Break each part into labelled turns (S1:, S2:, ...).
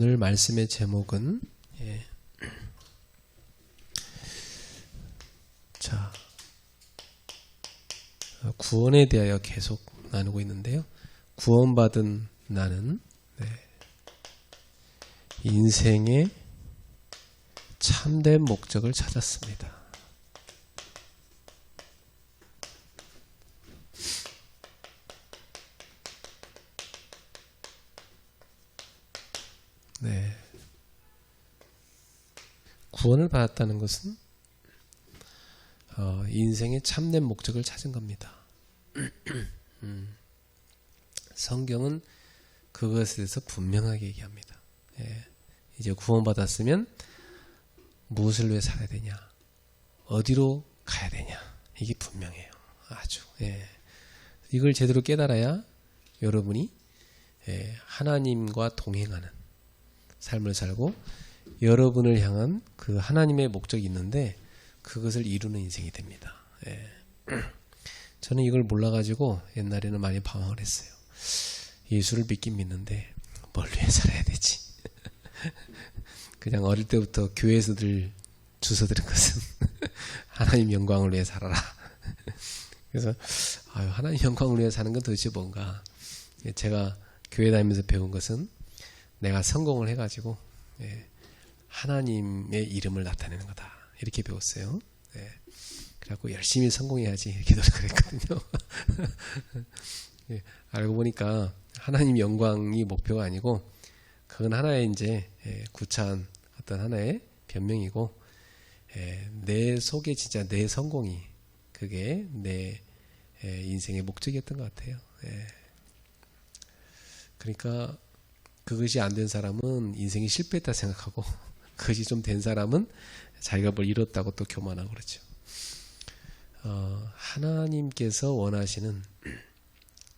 S1: 오늘 말씀의 제목은 구원에 대하여 계속 나누고 있는데요. 구원받은 나는 인생의 참된 목적을 찾았습니다. 구원을 받았다는 것은 인생의 참된 목적을 찾은 겁니다. 성경은 그것에 대해서 분명하게 얘기합니다. 이제 구원받았으면 무엇을 위해 살아야 되냐, 어디로 가야 되냐, 이게 분명해요. 아주. 이걸 제대로 깨달아야 여러분이 하나님과 동행하는 삶을 살고 여러분을 향한 그 하나님의 목적이 있는데 그것을 이루는 인생이 됩니다. 저는 이걸 몰라가지고 옛날에는 많이 방황을 했어요. 예수를 믿긴 믿는데 뭘 위해 살아야 되지? 그냥 어릴 때부터 교회에서 늘 주워 들은 것은 하나님 영광을 위해 살아라. 그래서 하나님 영광을 위해 사는 건 도대체 뭔가? 제가 교회 다니면서 배운 것은 내가 성공을 해가지고 하나님의 이름을 나타내는 거다, 이렇게 배웠어요. 그래갖고 열심히 성공해야지 이렇게 노력을 했거든요. 알고 보니까 하나님 영광이 목표가 아니고 그건 하나의 이제 구차한 어떤 하나의 변명이고, 내 속에 진짜 내 성공이 그게 내 인생의 목적이었던 것 같아요. 그러니까 그것이 안 된 사람은 인생이 실패했다 생각하고, 그것이 좀 된 사람은 자기가 뭘 이뤘다고 또 교만하고 그렇죠. 하나님께서 원하시는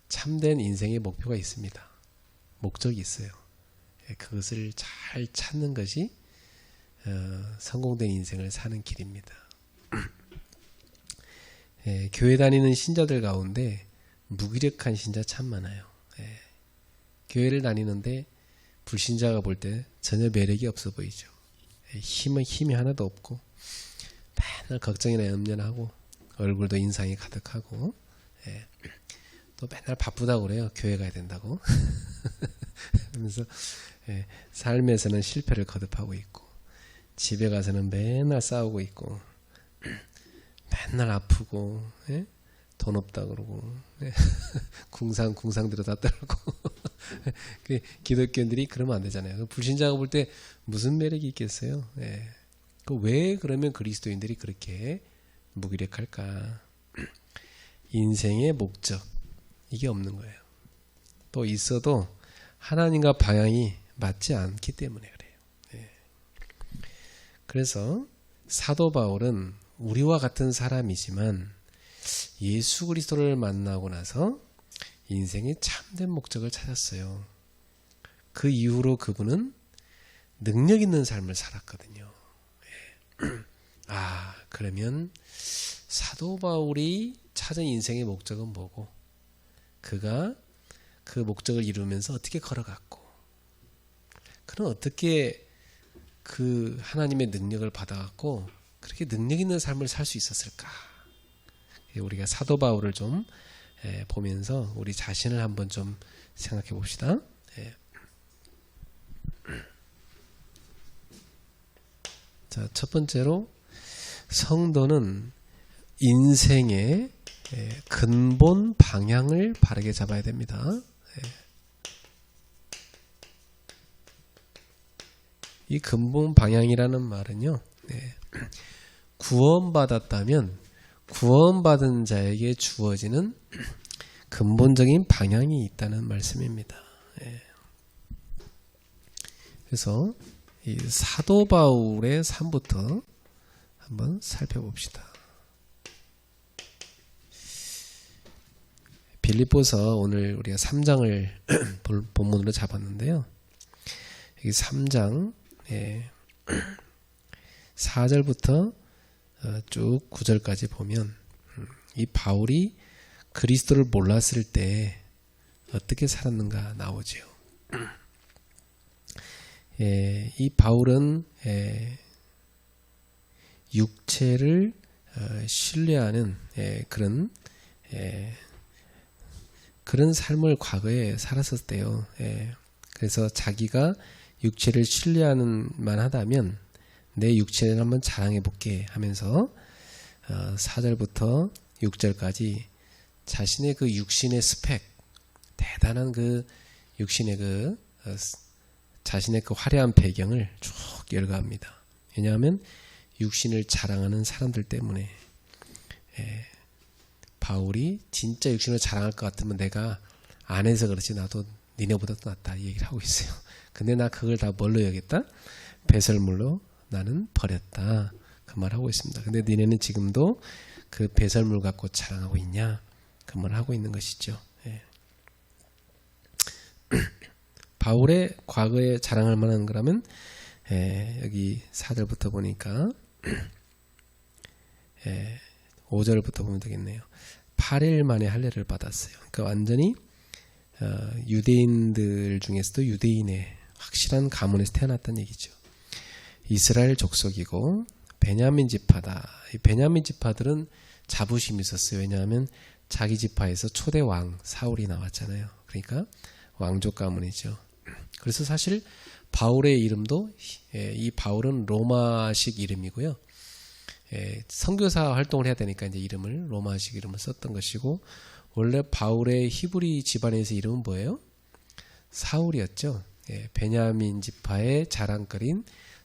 S1: 참된 인생의 목표가 있습니다. 목적이 있어요. 그것을 잘 찾는 것이 성공된 인생을 사는 길입니다. 교회 다니는 신자들 가운데 무기력한 신자 참 많아요. 교회를 다니는데 불신자가 볼 때 전혀 매력이 없어 보이죠. 힘이 하나도 없고 맨날 걱정이나 염려하고 얼굴도 인상이 가득하고 또 맨날 바쁘다고 그래요. 교회 가야 된다고. 그러면서 삶에서는 실패를 거듭하고 있고 집에 가서는 맨날 싸우고 있고 맨날 아프고 돈 없다 그러고 궁상들어 다 떨고 기독교인들이 그러면 안 되잖아요. 불신자가 볼 때 무슨 매력이 있겠어요? 왜 그러면 그리스도인들이 그렇게 무기력할까? 인생의 목적, 이게 없는 거예요. 또 있어도 하나님과 방향이 맞지 않기 때문에 그래요. 그래서 사도 바울은 우리와 같은 사람이지만 예수 그리스도를 만나고 나서 인생의 참된 목적을 찾았어요. 그 이후로 그분은 능력 있는 삶을 살았거든요. 그러면 사도 바울이 찾은 인생의 목적은 뭐고, 그가 그 목적을 이루면서 어떻게 걸어갔고, 그는 어떻게 그 하나님의 능력을 받아갖고 그렇게 능력 있는 삶을 살 수 있었을까? 우리가 사도 바울을 좀 보면서 우리 자신을 한번 좀 생각해 봅시다. 자, 첫 번째로 성도는 인생의 근본 방향을 바르게 잡아야 됩니다. 이 근본 방향이라는 말은요, 구원받았다면 구원받은 자에게 주어지는 근본적인 방향이 있다는 말씀입니다. 그래서 이 사도 바울의 삶부터 한번 살펴봅시다. 빌립보서 오늘 우리가 3장을 본문으로 잡았는데요. 여기 3장 4절부터 쭉 9절까지 보면 이 바울이 그리스도를 몰랐을 때 어떻게 살았는가 나오죠. 이 바울은 육체를 신뢰하는 그런 삶을 과거에 살았었대요. 그래서 자기가 육체를 신뢰하는 만하다면 내 육체를 한번 자랑해 볼게 하면서 4절부터 6절까지 자신의 그 육신의 스펙, 대단한 그 육신의 자신의 그 화려한 배경을 쭉 열거합니다. 왜냐하면 육신을 자랑하는 사람들 때문에 바울이 진짜 육신을 자랑할 것 같으면 내가 안 해서 그렇지 나도 니네보다도 낫다 이 얘기를 하고 있어요. 근데 나 그걸 다 뭘로 여겼다? 배설물로 나는 버렸다. 그 말 하고 있습니다. 근데 니네는 지금도 그 배설물 갖고 자랑하고 있냐? 그 말 하고 있는 것이죠. 바울의 과거에 자랑할 만한 거라면 여기 4절부터 보니까 5절부터 보면 되겠네요. 8일 만에 할례를 받았어요. 그러니까 완전히 유대인들 중에서도 유대인의 확실한 가문에서 태어났다는 얘기죠. 이스라엘 족속이고 베냐민 지파다. 이 베냐민 지파들은 자부심이 있었어요. 왜냐하면 자기 지파에서 초대 왕 사울이 나왔잖아요. 그러니까 왕족 가문이죠. 그래서 사실 바울의 이름도 이 바울은 로마식 이름이고요. 선교사 활동을 해야 되니까 이제 이름을 로마식 이름을 썼던 것이고 원래 바울의 히브리 집안에서 이름은 뭐예요? 사울이었죠. 베냐민 지파의 자랑거리인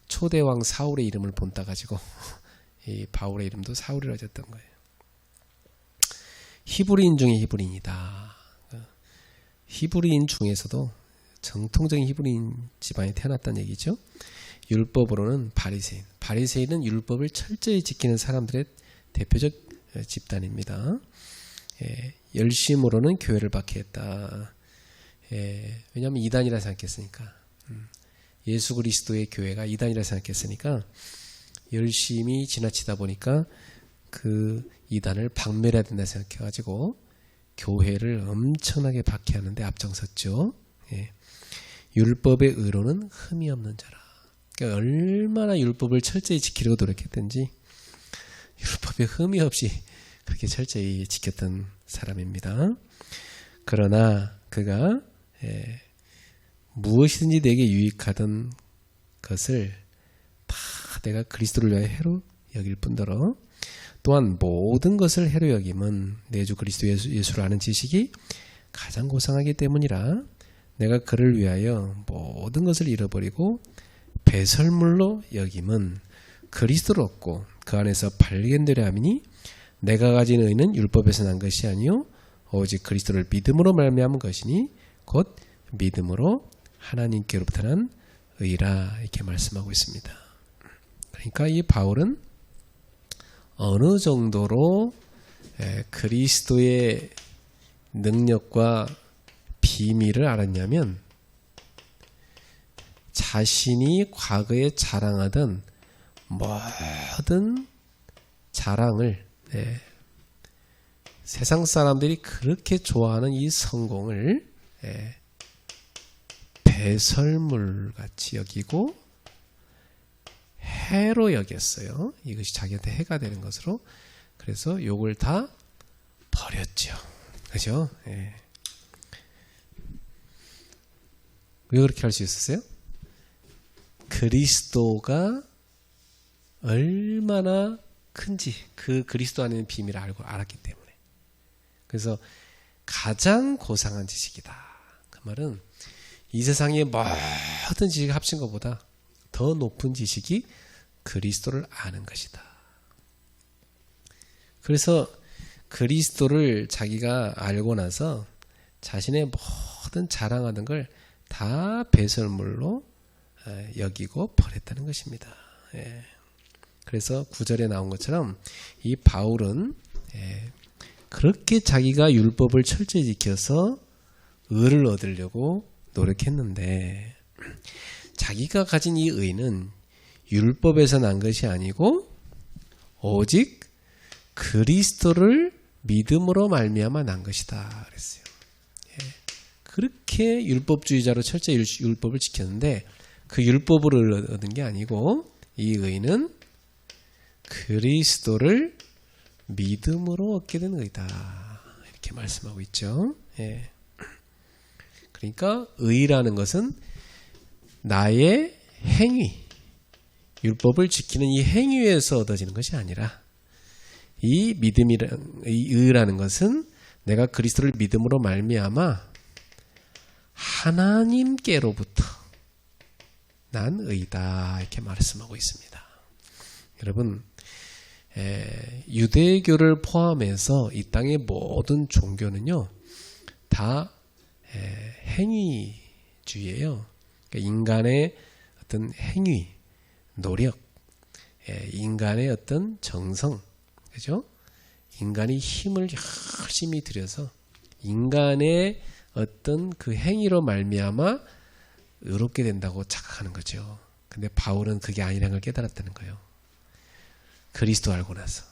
S1: 초대왕 사울의 이름을 본따 가지고 이 바울의 이름도 사울이라고 했던 거예요. 히브리인 중에 히브리인이다. 히브리인 중에서도 정통적인 히브리인 집안에 태어났다는 얘기죠. 율법으로는 바리새인. 바리새인은 율법을 철저히 지키는 사람들의 대표적 집단입니다. 열심으로는 교회를 박해했다. 왜냐하면 이단이라 생각했으니까. 예수 그리스도의 교회가 이단이라 생각했으니까 열심히 지나치다 보니까 그 이단을 박멸해야 된다 생각해가지고 교회를 엄청나게 박해하는데 앞장섰죠. 율법의 의로는 흠이 없는 자라. 그러니까 얼마나 율법을 철저히 지키려고 노력했든지 율법에 흠이 없이 그렇게 철저히 지켰던 사람입니다. 그러나 그가 무엇이든지 내게 유익하던 것을 다 내가 그리스도를 위하여 해로 여길 뿐더러 또한 모든 것을 해로 여김은 내 주 그리스도 예수를 아는 지식이 가장 고상하기 때문이라 내가 그를 위하여 모든 것을 잃어버리고 배설물로 여김은 그리스도를 얻고 그 안에서 발견되려 함이니 내가 가진 의는 율법에서 난 것이 아니요 오직 그리스도를 믿음으로 말미암은 것이니 곧 믿음으로 하나님께로부터 난 의라 이렇게 말씀하고 있습니다. 그러니까 이 바울은 어느 정도로 그리스도의 능력과 비밀을 알았냐면 자신이 과거에 자랑하던 모든 자랑을 세상 사람들이 그렇게 좋아하는 이 성공을 배설물같이 여기고 해로 여겼어요. 이것이 자기한테 해가 되는 것으로. 그래서 욕을 다 버렸죠. 그죠? 왜 그렇게 할 수 있었어요? 그리스도가 얼마나 큰지 그 그리스도 안에 있는 비밀을 알았기 때문에. 그래서 가장 고상한 지식이다. 그 말은 이 세상의 모든 지식을 합친 것보다 더 높은 지식이 그리스도를 아는 것이다. 그래서 그리스도를 자기가 알고 나서 자신의 모든 자랑하는 걸 다 배설물로 여기고 버렸다는 것입니다. 그래서 9절에 나온 것처럼 이 바울은 그렇게 자기가 율법을 철저히 지켜서 의를 얻으려고 노력했는데 자기가 가진 이 의는 율법에서 난 것이 아니고 오직 그리스도를 믿음으로 말미암아 난 것이다 그랬어요. 그렇게 율법주의자로 철저히 율법을 지켰는데 그 율법을 얻은 게 아니고 이 의는 그리스도를 믿음으로 얻게 된 의다. 이렇게 말씀하고 있죠. 예. 그러니까 의라는 것은 나의 행위, 율법을 지키는 이 행위에서 얻어지는 것이 아니라 이 이 의라는 것은 내가 그리스도를 믿음으로 말미암아 하나님께로부터 난 의다. 이렇게 말씀하고 있습니다. 여러분, 유대교를 포함해서 이 땅의 모든 종교는요, 다 행위주의예요. 그러니까 인간의 어떤 행위, 노력, 인간의 어떤 정성, 그죠? 인간이 힘을 열심히 들여서 인간의 어떤 그 행위로 말미암아 의롭게 된다고 착각하는 거죠. 근데 바울은 그게 아니라는 걸 깨달았다는 거예요. 그리스도 알고 나서.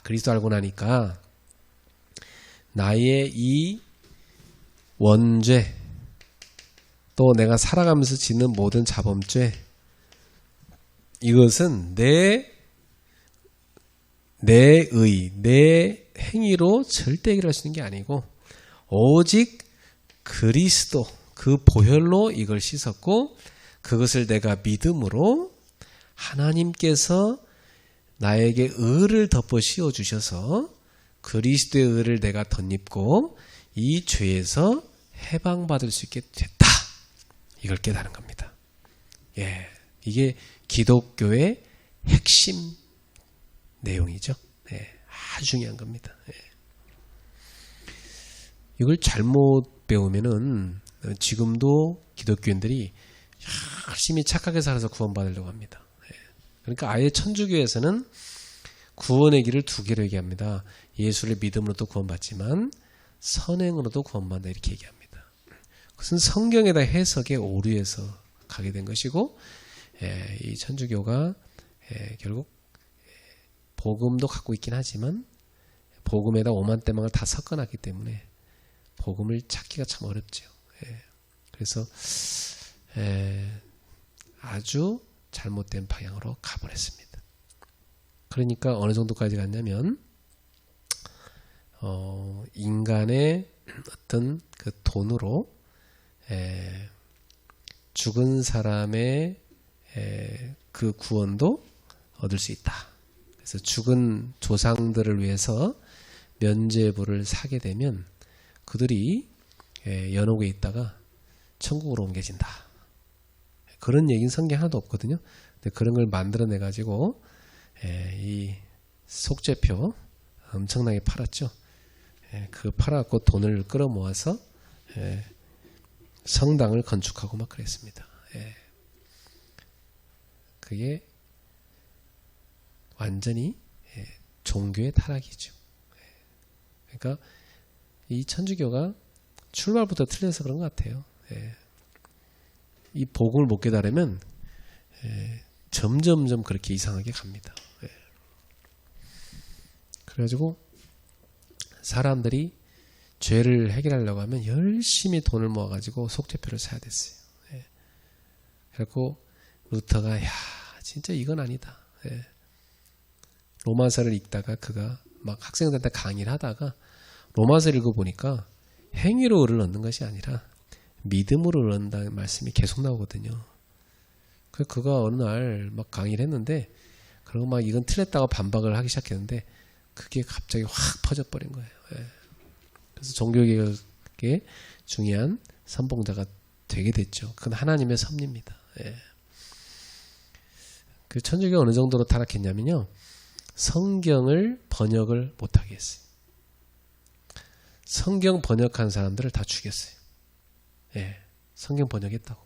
S1: 그리스도 알고 나니까 나의 이 원죄, 또 내가 살아가면서 짓는 모든 자범죄, 이것은 내 행위로 절대 해결할 수 있는 게 아니고 오직 그리스도 그 보혈로 이걸 씻었고, 그것을 내가 믿음으로 하나님께서 나에게 의를 덮어 씌워 주셔서 그리스도의 의를 내가 덧입고 이 죄에서 해방받을 수 있게 됐다. 이걸 깨달은 겁니다. 예, 이게 기독교의 핵심 내용이죠. 예, 아주 중요한 겁니다. 예. 이걸 잘못 배우면은 지금도 기독교인들이 열심히 착하게 살아서 구원받으려고 합니다. 예. 그러니까 아예 천주교에서는 구원의 길을 두 개로 얘기합니다. 예수를 믿음으로도 구원받지만 선행으로도 구원받는다, 이렇게 얘기합니다. 그것은 성경에다 해석에 오류해서 가게 된 것이고, 이 천주교가 결국 복음도 갖고 있긴 하지만 복음에다 오만때망을 다 섞어놨기 때문에 복음을 찾기가 참 어렵죠. 그래서 아주 잘못된 방향으로 가버렸습니다. 그러니까 어느 정도까지 갔냐면 인간의 어떤 그 돈으로 죽은 사람의 그 구원도 얻을 수 있다. 그래서 죽은 조상들을 위해서 면죄부를 사게 되면 그들이 연옥에 있다가 천국으로 옮겨진다. 그런 얘기는 성경에 하나도 없거든요. 근데 그런 걸 만들어내 가지고 이 속죄표 엄청나게 팔았죠. 그 팔아갖고 돈을 끌어모아서 성당을 건축하고 막 그랬습니다. 그게 완전히 종교의 타락이죠. 그러니까 이 천주교가 출발부터 틀려서 그런 것 같아요. 이 복음을 못 깨달으면 점점점 그렇게 이상하게 갑니다. 그래가지고 사람들이 죄를 해결하려고 하면 열심히 돈을 모아가지고 속죄표를 사야 됐어요. 그래갖고 루터가 진짜 이건 아니다. 로마서를 읽다가 그가 막 학생들한테 강의를 하다가 로마서를 읽어보니까 행위로 의를 얻는 것이 아니라 믿음으로 의를 얻는다는 말씀이 계속 나오거든요. 그래서 그가 어느 날 막 강의를 했는데 그러고 막 이건 틀렸다고 반박을 하기 시작했는데 그게 갑자기 확 퍼져버린 거예요. 그래서 종교개혁의 중요한 선봉자가 되게 됐죠. 그건 하나님의 섭리입니다. 그 천주교가 어느 정도로 타락했냐면요, 성경을 번역을 못하게 했어요. 성경 번역한 사람들을 다 죽였어요. 성경 번역했다고.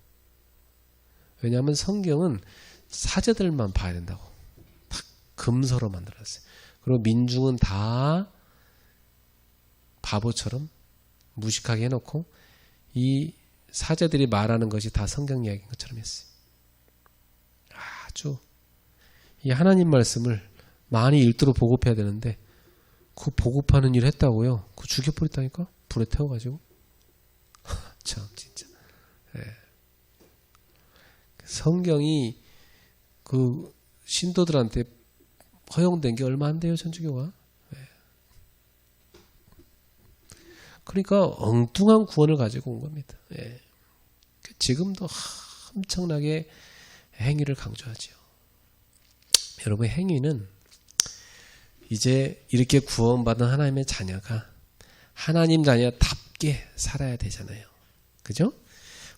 S1: 왜냐하면 성경은 사제들만 봐야 된다고. 딱 금서로 만들었어요. 그리고 민중은 다 바보처럼 무식하게 해놓고 이 사제들이 말하는 것이 다 성경 이야기인 것처럼 했어요. 아주 이 하나님 말씀을 많이 읽도록 보급해야 되는데 그 보급하는 일 했다고요. 그거 죽여버렸다니까? 불에 태워가지고. 참 진짜. 성경이 그 신도들한테 허용된 게 얼마 안 돼요, 천주교가. 그러니까 엉뚱한 구원을 가지고 온 겁니다. 지금도 엄청나게 행위를 강조하죠. 여러분, 행위는 이제 이렇게 구원받은 하나님의 자녀가 하나님 자녀답게 살아야 되잖아요. 그죠?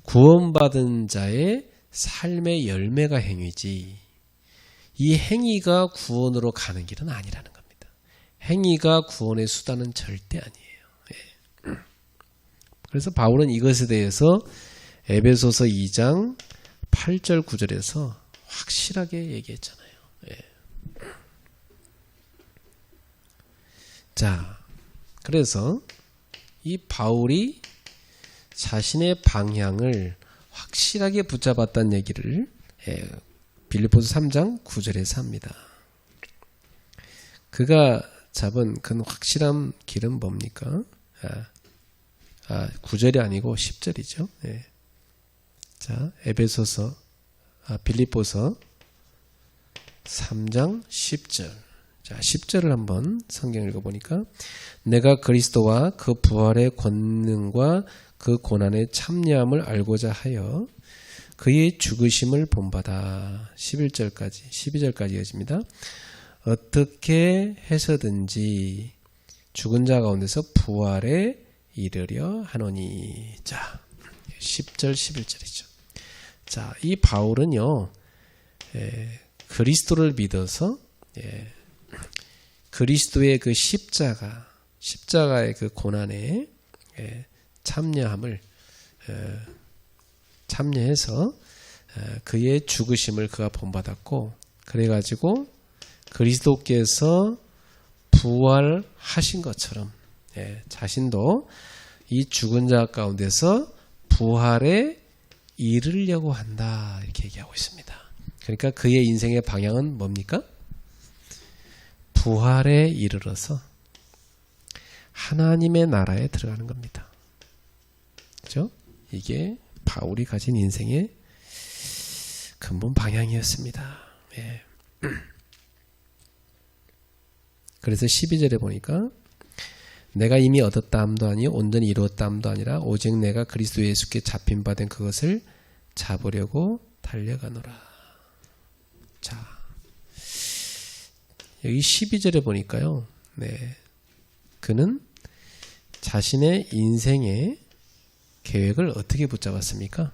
S1: 구원받은 자의 삶의 열매가 행위지, 이 행위가 구원으로 가는 길은 아니라는 겁니다. 행위가 구원의 수단은 절대 아니에요. 그래서 바울은 이것에 대해서 에베소서 2장 8절 9절에서 확실하게 얘기했잖아요. 자, 그래서 이 바울이 자신의 방향을 확실하게 붙잡았다는 얘기를 빌립보서 3장 9절에서 합니다. 그가 잡은 그 확실한 길은 뭡니까? 9절이 아니고 10절이죠. 자, 빌립보서 3장 10절. 자, 10절을 한번 성경 읽어보니까, 내가 그리스도와 그 부활의 권능과 그 고난의 참여함을 알고자 하여 그의 죽으심을 본받아. 12절까지 이어집니다. 어떻게 해서든지 죽은 자 가운데서 부활에 이르려 하노니. 자, 10절 11절이죠. 자, 이 바울은요, 그리스도를 믿어서 그리스도의 그 십자가의 그 고난에 참여해서 그의 죽으심을 그가 본받았고, 그래가지고 그리스도께서 부활하신 것처럼 자신도 이 죽은 자 가운데서 부활에 이르려고 한다, 이렇게 얘기하고 있습니다. 그러니까 그의 인생의 방향은 뭡니까? 부활에 이르러서 하나님의 나라에 들어가는 겁니다. 그렇죠? 이게 바울이 가진 인생의 근본 방향이었습니다. 그래서 12절에 보니까, 내가 이미 얻었다 함도 아니요 온전히 이루었다 함도 아니라 오직 내가 그리스도 예수께 잡힌 바 된 그것을 잡으려고 달려가노라. 자, 여기 12절에 보니까요, 그는 자신의 인생의 계획을 어떻게 붙잡았습니까?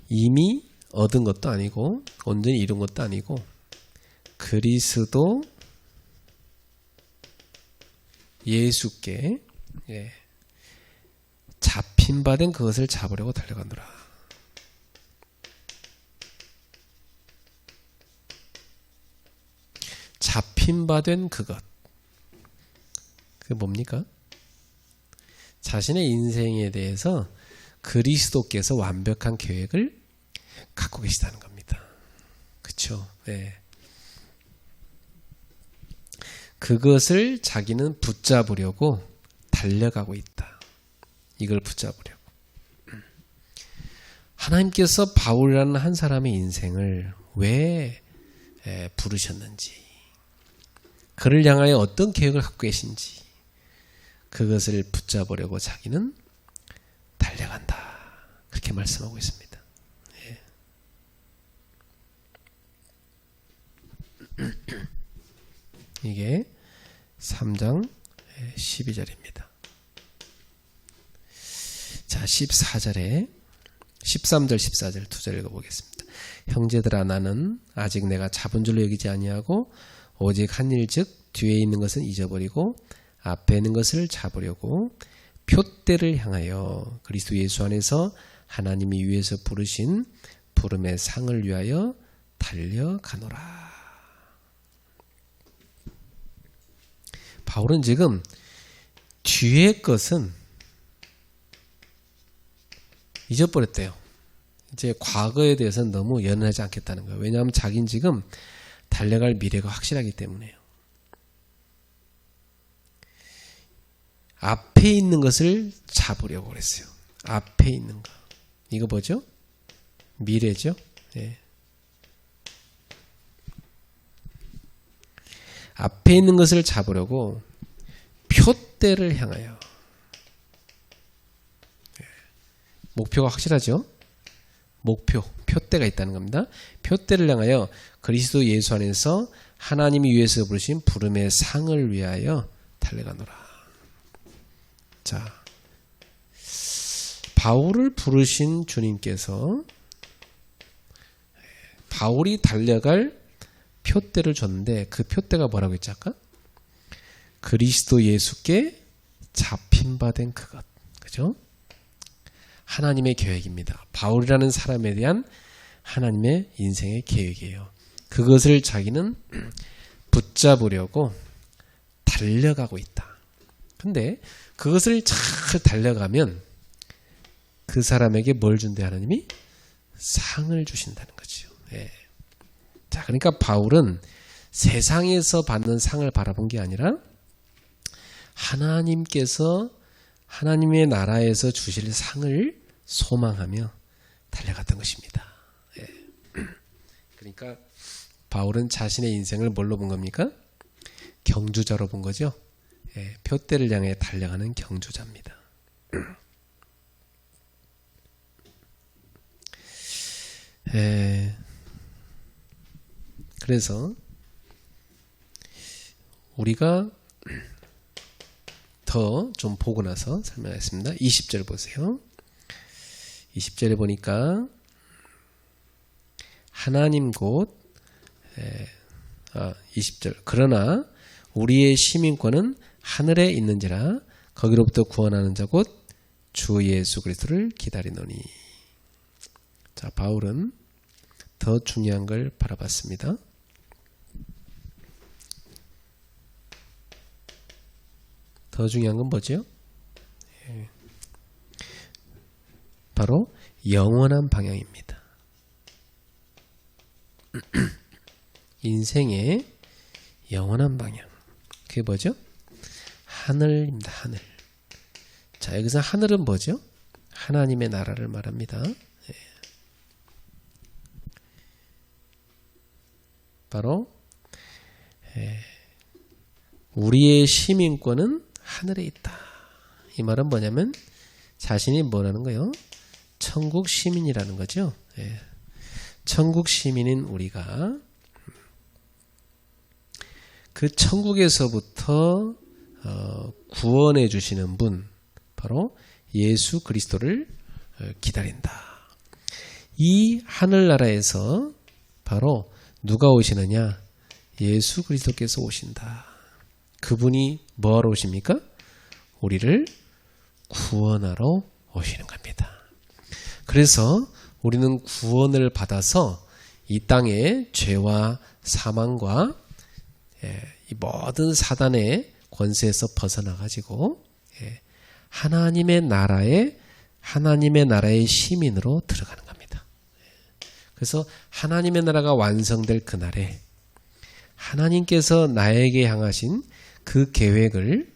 S1: 이미 얻은 것도 아니고 온전히 이룬 것도 아니고 그리스도 예수께 잡힌 바 된 그것을 잡으려고 달려가노라. 잡힌 바 된 그것, 그게 뭡니까? 자신의 인생에 대해서 그리스도께서 완벽한 계획을 갖고 계시다는 겁니다. 그렇죠? 그것을 자기는 붙잡으려고 달려가고 있다. 이걸 붙잡으려고. 하나님께서 바울이라는 한 사람의 인생을 왜 부르셨는지, 그를 향하여 어떤 계획을 갖고 계신지, 그것을 붙잡으려고 자기는 달려간다, 그렇게 말씀하고 있습니다. 이게 3장 12절입니다. 자, 13절 14절 두 절 읽어보겠습니다. 형제들아, 나는 아직 내가 잡은 줄로 여기지 아니하고 오직 한 일즉 뒤에 있는 것은 잊어버리고 앞에 있는 것을 잡으려고 표대를 향하여 그리스도 예수 안에서 하나님이 위에서 부르신 부름의 상을 위하여 달려가노라. 바울은 지금 뒤의 것은 잊어버렸대요. 이제 과거에 대해서는 너무 연연하지 않겠다는 거예요. 왜냐하면 자기는 지금 달려갈 미래가 확실하기 때문에요. 앞에 있는 것을 잡으려고 그랬어요. 앞에 있는 거. 이거 뭐죠? 미래죠. 예. 앞에 있는 것을 잡으려고 표대를 향하여. 예. 목표가 확실하죠? 표대가 있다는 겁니다. 표대를 향하여 그리스도 예수 안에서 하나님이 위에서 부르신 부름의 상을 위하여 달려가노라. 자, 바울을 부르신 주님께서 바울이 달려갈 표대를 줬는데 그 표대가 뭐라고 했지 아까? 그리스도 예수께 잡힌 바 된 그것. 그죠? 하나님의 계획입니다. 바울이라는 사람에 대한 하나님의 인생의 계획이에요. 그것을 자기는 붙잡으려고 달려가고 있다. 근데 그것을 잘 달려가면 그 사람에게 뭘 준대 하나님이? 상을 주신다는 거죠. 예. 자, 그러니까 바울은 세상에서 받는 상을 바라본 게 아니라 하나님께서 하나님의 나라에서 주실 상을 소망하며 달려갔던 것입니다. 예. 그러니까 바울은 자신의 인생을 뭘로 본 겁니까? 경주자로 본 거죠. 예, 표대를 향해 달려가는 경주자입니다. 그래서 우리가 더 좀 보고 나서 설명하겠습니다. 20절 보세요. 20절에 보니까 하나님 곧 20절 그러나 우리의 시민권은 하늘에 있는지라 거기로부터 구원하는 자 곧 주 예수 그리스도를 기다리노니. 자, 바울은 더 중요한 걸 바라봤습니다. 더 중요한 건 뭐죠? 바로 영원한 방향입니다. 인생의 영원한 방향. 그게 뭐죠? 하늘입니다. 하늘. 자, 여기서 하늘은 뭐죠? 하나님의 나라를 말합니다. 바로 우리의 시민권은 하늘에 있다. 이 말은 뭐냐면 자신이 뭐라는 거예요? 천국 시민이라는 거죠. 천국 시민인 우리가 그 천국에서부터 구원해 주시는 분 바로 예수 그리스도를 기다린다. 이 하늘나라에서 바로 누가 오시느냐? 예수 그리스도께서 오신다. 그분이 뭐하러 오십니까? 우리를 구원하러 오시는 겁니다. 그래서 우리는 구원을 받아서 이 땅의 죄와 사망과 이 모든 사단의 권세에서 벗어나가지고 하나님의 나라의 시민으로 들어가는 겁니다. 그래서 하나님의 나라가 완성될 그날에 하나님께서 나에게 향하신 그 계획을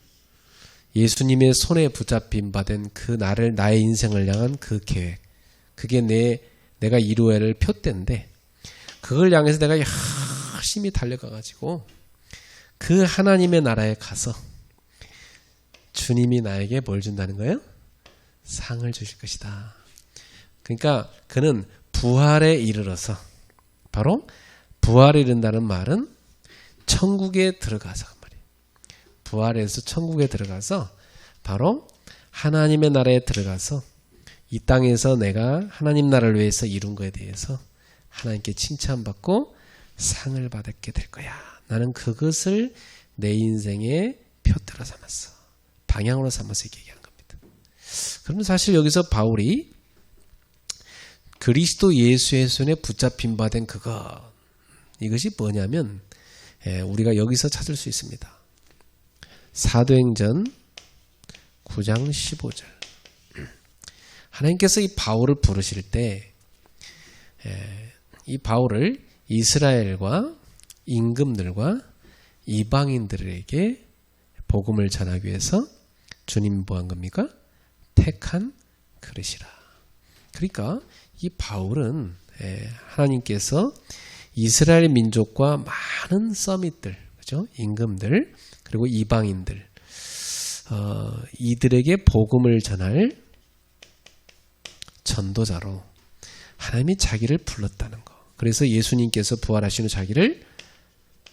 S1: 예수님의 손에 붙잡힌 바 된 그 나의 인생을 향한 그 계획, 그게 내가 이루어야 할 표대인데 그걸 향해서 내가 열심히 달려가가지고 그 하나님의 나라에 가서 주님이 나에게 뭘 준다는 거예요? 상을 주실 것이다. 그러니까 그는 부활에 이르러서, 바로 부활에 이른다는 말은 천국에 들어가서 말이에요. 부활에서 천국에 들어가서 바로 하나님의 나라에 들어가서 이 땅에서 내가 하나님 나라를 위해서 이룬 것에 대해서 하나님께 칭찬받고 상을 받게 될 거야. 나는 그것을 내 인생의 표대로 삼았어. 방향으로 삼아서 이렇게 얘기하는 겁니다. 그럼 사실 여기서 바울이 그리스도 예수의 손에 붙잡힌 바 된 그것, 이것이 뭐냐면 우리가 여기서 찾을 수 있습니다. 사도행전 9장 15절. 하나님께서 이 바울을 부르실 때 이 바울을 이스라엘과 임금들과 이방인들에게 복음을 전하기 위해서 주님 뭐 한 겁니까? 택한 그릇이라. 그러니까 이 바울은 하나님께서 이스라엘 민족과 많은 서밋들, 그죠? 임금들, 그리고 이방인들, 이들에게 복음을 전할 전도자로 하나님이 자기를 불렀다는 거. 그래서 예수님께서 부활하신 후 자기를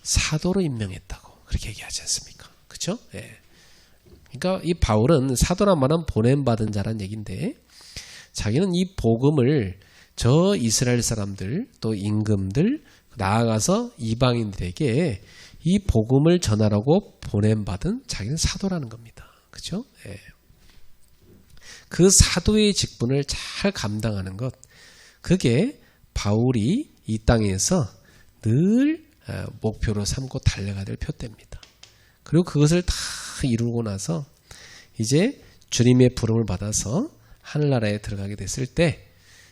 S1: 사도로 임명했다고 그렇게 얘기하지 않습니까? 그렇죠? 예. 그러니까 이 바울은 사도란 말은 보냄받은 자란 얘기인데 자기는 이 복음을 저 이스라엘 사람들 또 임금들 나아가서 이방인들에게 이 복음을 전하라고 보냄받은 자기는 사도라는 겁니다. 그렇죠? 예. 그 사도의 직분을 잘 감당하는 것, 그게 바울이 이 땅에서 늘 목표로 삼고 달려가야 될 표대입니다. 그리고 그것을 다 이루고 나서 이제 주님의 부름을 받아서 하늘나라에 들어가게 됐을 때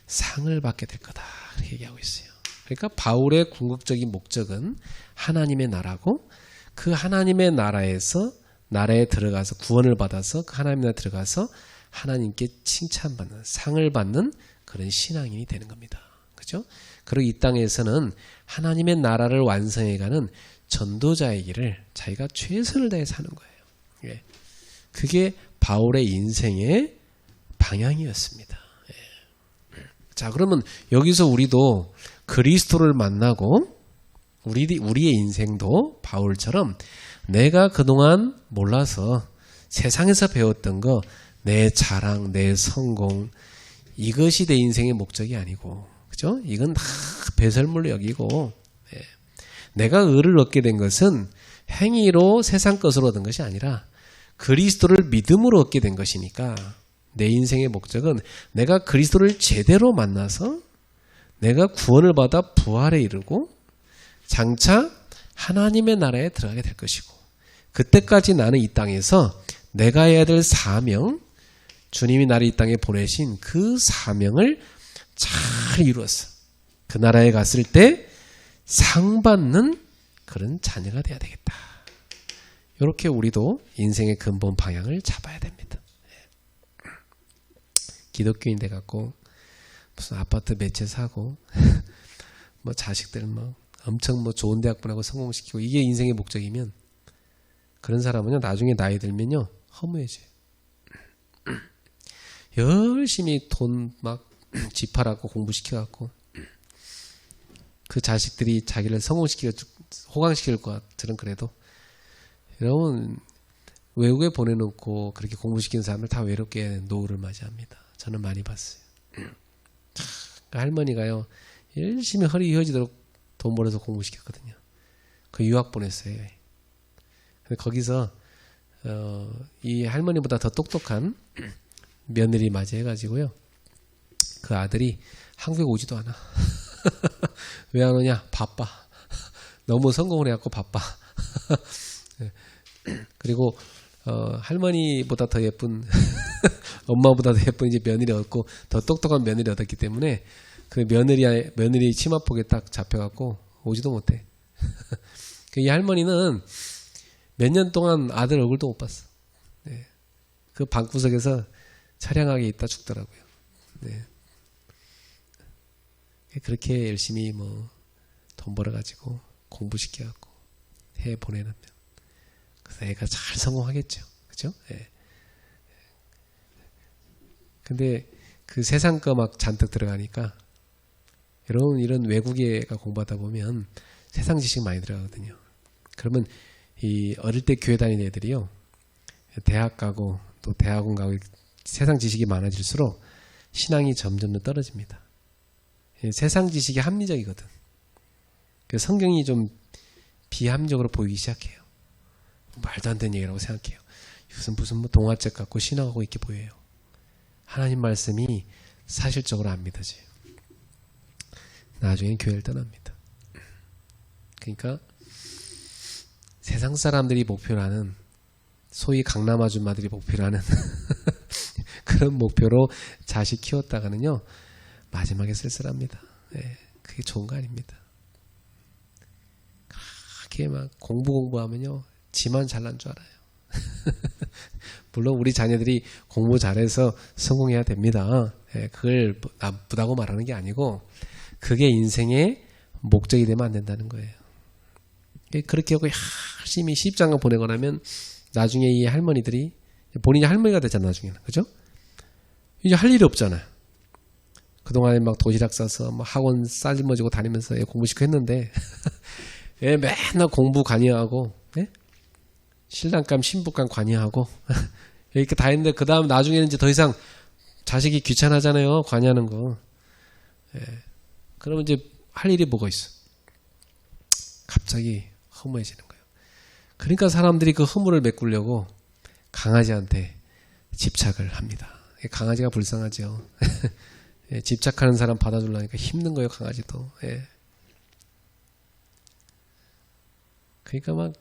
S1: 상을 받게 될 거다 그렇게 얘기하고 있어요. 그러니까 바울의 궁극적인 목적은 하나님의 나라고, 그 하나님의 나라에 들어가서 구원을 받아서 그 하나님의 나라에 들어가서 하나님께 칭찬받는, 상을 받는 그런 신앙인이 되는 겁니다. 그죠? 그리고 이 땅에서는 하나님의 나라를 완성해가는 전도자의 길을 자기가 최선을 다해 사는 거예요. 예. 그게 바울의 인생의 방향이었습니다. 예. 자, 그러면 여기서 우리도 그리스도를 만나고 우리의 인생도 바울처럼 내가 그동안 몰라서 세상에서 배웠던 거, 내 자랑, 내 성공, 이것이 내 인생의 목적이 아니고, 그죠? 이건 다 배설물로 여기고, 예. 내가 의를 얻게 된 것은 행위로 세상 것으로 얻은 것이 아니라 그리스도를 믿음으로 얻게 된 것이니까 내 인생의 목적은 내가 그리스도를 제대로 만나서 내가 구원을 받아 부활에 이르고 장차 하나님의 나라에 들어가게 될 것이고, 그때까지 나는 이 땅에서 내가 해야 될 사명, 주님이 나를 이 땅에 보내신 그 사명을 잘 이루었어. 그 나라에 갔을 때 상 받는 그런 자녀가 돼야 되겠다. 이렇게 우리도 인생의 근본 방향을 잡아야 됩니다. 기독교인 돼 갖고 무슨 아파트 몇 채 사고 뭐 자식들 뭐 엄청 뭐 좋은 대학 보내고 성공시키고 이게 인생의 목적이면 그런 사람은요 나중에 나이 들면요 허무해져요. 열심히 돈 막 집팔아갖고 공부시켜갖고 그 자식들이 자기를 호강시킬 것 같으면 그래도 여러분 외국에 보내놓고 그렇게 공부시키는 사람을 다 외롭게 노후를 맞이합니다. 저는 많이 봤어요. 그 할머니가요 열심히 허리 휘어지도록 돈 벌어서 공부시켰거든요. 그 유학 보냈어요. 근데 거기서 이 할머니보다 더 똑똑한 며느리 맞이해가지고요. 그 아들이 한국에 오지도 않아. 왜 안 오냐? 바빠. 너무 성공을 해갖고 바빠. 그리고 할머니보다 더 예쁜 엄마보다 더 예쁜 이제 며느리 얻고 더 똑똑한 며느리 얻었기 때문에 그 며느리 치마폭에 딱 잡혀갖고 오지도 못해. 이 할머니는 몇 년 동안 아들 얼굴도 못 봤어. 네. 그 방구석에서 차량하게 있다 죽더라고요. 네. 그렇게 열심히 뭐 돈 벌어가지고 공부시켜갖고 해 보내놓으면 그래서 애가 잘 성공하겠죠. 그죠? 예. 근데 그 세상 거 막 잔뜩 들어가니까 여러분 이런 외국에 가 공부하다 보면 세상 지식 많이 들어가거든요. 그러면 이 어릴 때 교회 다니는 애들이요 대학 가고 또 대학원 가고 세상 지식이 많아질수록 신앙이 점점 더 떨어집니다. 세상 지식이 합리적이거든. 그래서 성경이 좀 비합리적으로 보이기 시작해요. 말도 안 되는 얘기라고 생각해요. 무슨 뭐 동화책 갖고 신앙하고 이렇게 보여요. 하나님 말씀이 사실적으로 안 믿어져요. 나중엔 교회를 떠납니다. 그러니까 세상 사람들이 목표로 하는 소위 강남 아줌마들이 목표로 하는 그런 목표로 자식 키웠다가는요 마지막에 쓸쓸합니다. 네, 그게 좋은 거 아닙니다. 그렇게 막 공부하면요 지만 잘난 줄 알아요. 물론 우리 자녀들이 공부 잘해서 성공해야 됩니다. 그걸 나쁘다고 말하는 게 아니고 그게 인생의 목적이 되면 안 된다는 거예요. 그렇게 하고 열심히 시집장가 보내고 나면 나중에 이 할머니들이 본인이 할머니가 되잖아 나중에는. 그죠? 이제 할 일이 없잖아. 그동안에 막 도시락 싸서 막 학원 싸질머지고 다니면서 공부시키고 했는데 맨날 공부 관여하고 신랑감 신부감 관여하고 이렇게 다 했는데 그 다음 나중에는 이제 더 이상 자식이 귀찮아하잖아요. 관여하는 거. 그러면 이제 할 일이 뭐가 있어? 갑자기 허무해지는 거예요. 그러니까 사람들이 그 허물을 메꾸려고 강아지한테 집착을 합니다. 강아지가 불쌍하죠. 집착하는 사람 받아주려니까 힘든 거예요. 강아지도. 그러니까 막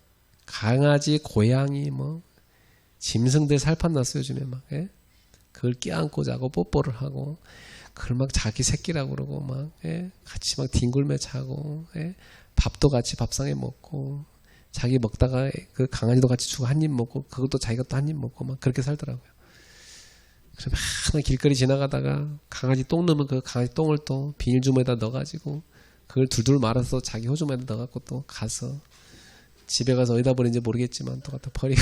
S1: 강아지, 고양이, 뭐 짐승들 살판 났어요. 요즘에 막. 그걸 껴안고 자고 뽀뽀를 하고 그걸 막 자기 새끼라고 그러고 막 같이 막 뒹굴며 자고 밥도 같이 밥상에 먹고 자기 먹다가 그 강아지도 같이 주고 한 입 먹고 그것도 자기가 또 한 입 먹고 막 그렇게 살더라고요. 그래서 맨날 길거리 지나가다가 강아지 똥 넣으면 그 강아지 똥을 또 비닐주머니에다 넣어가지고 그걸 둘둘 말아서 자기 호주머니에 넣어갖고 또 가서 집에 가서 어디다 버린지 모르겠지만 또 갖다 버리고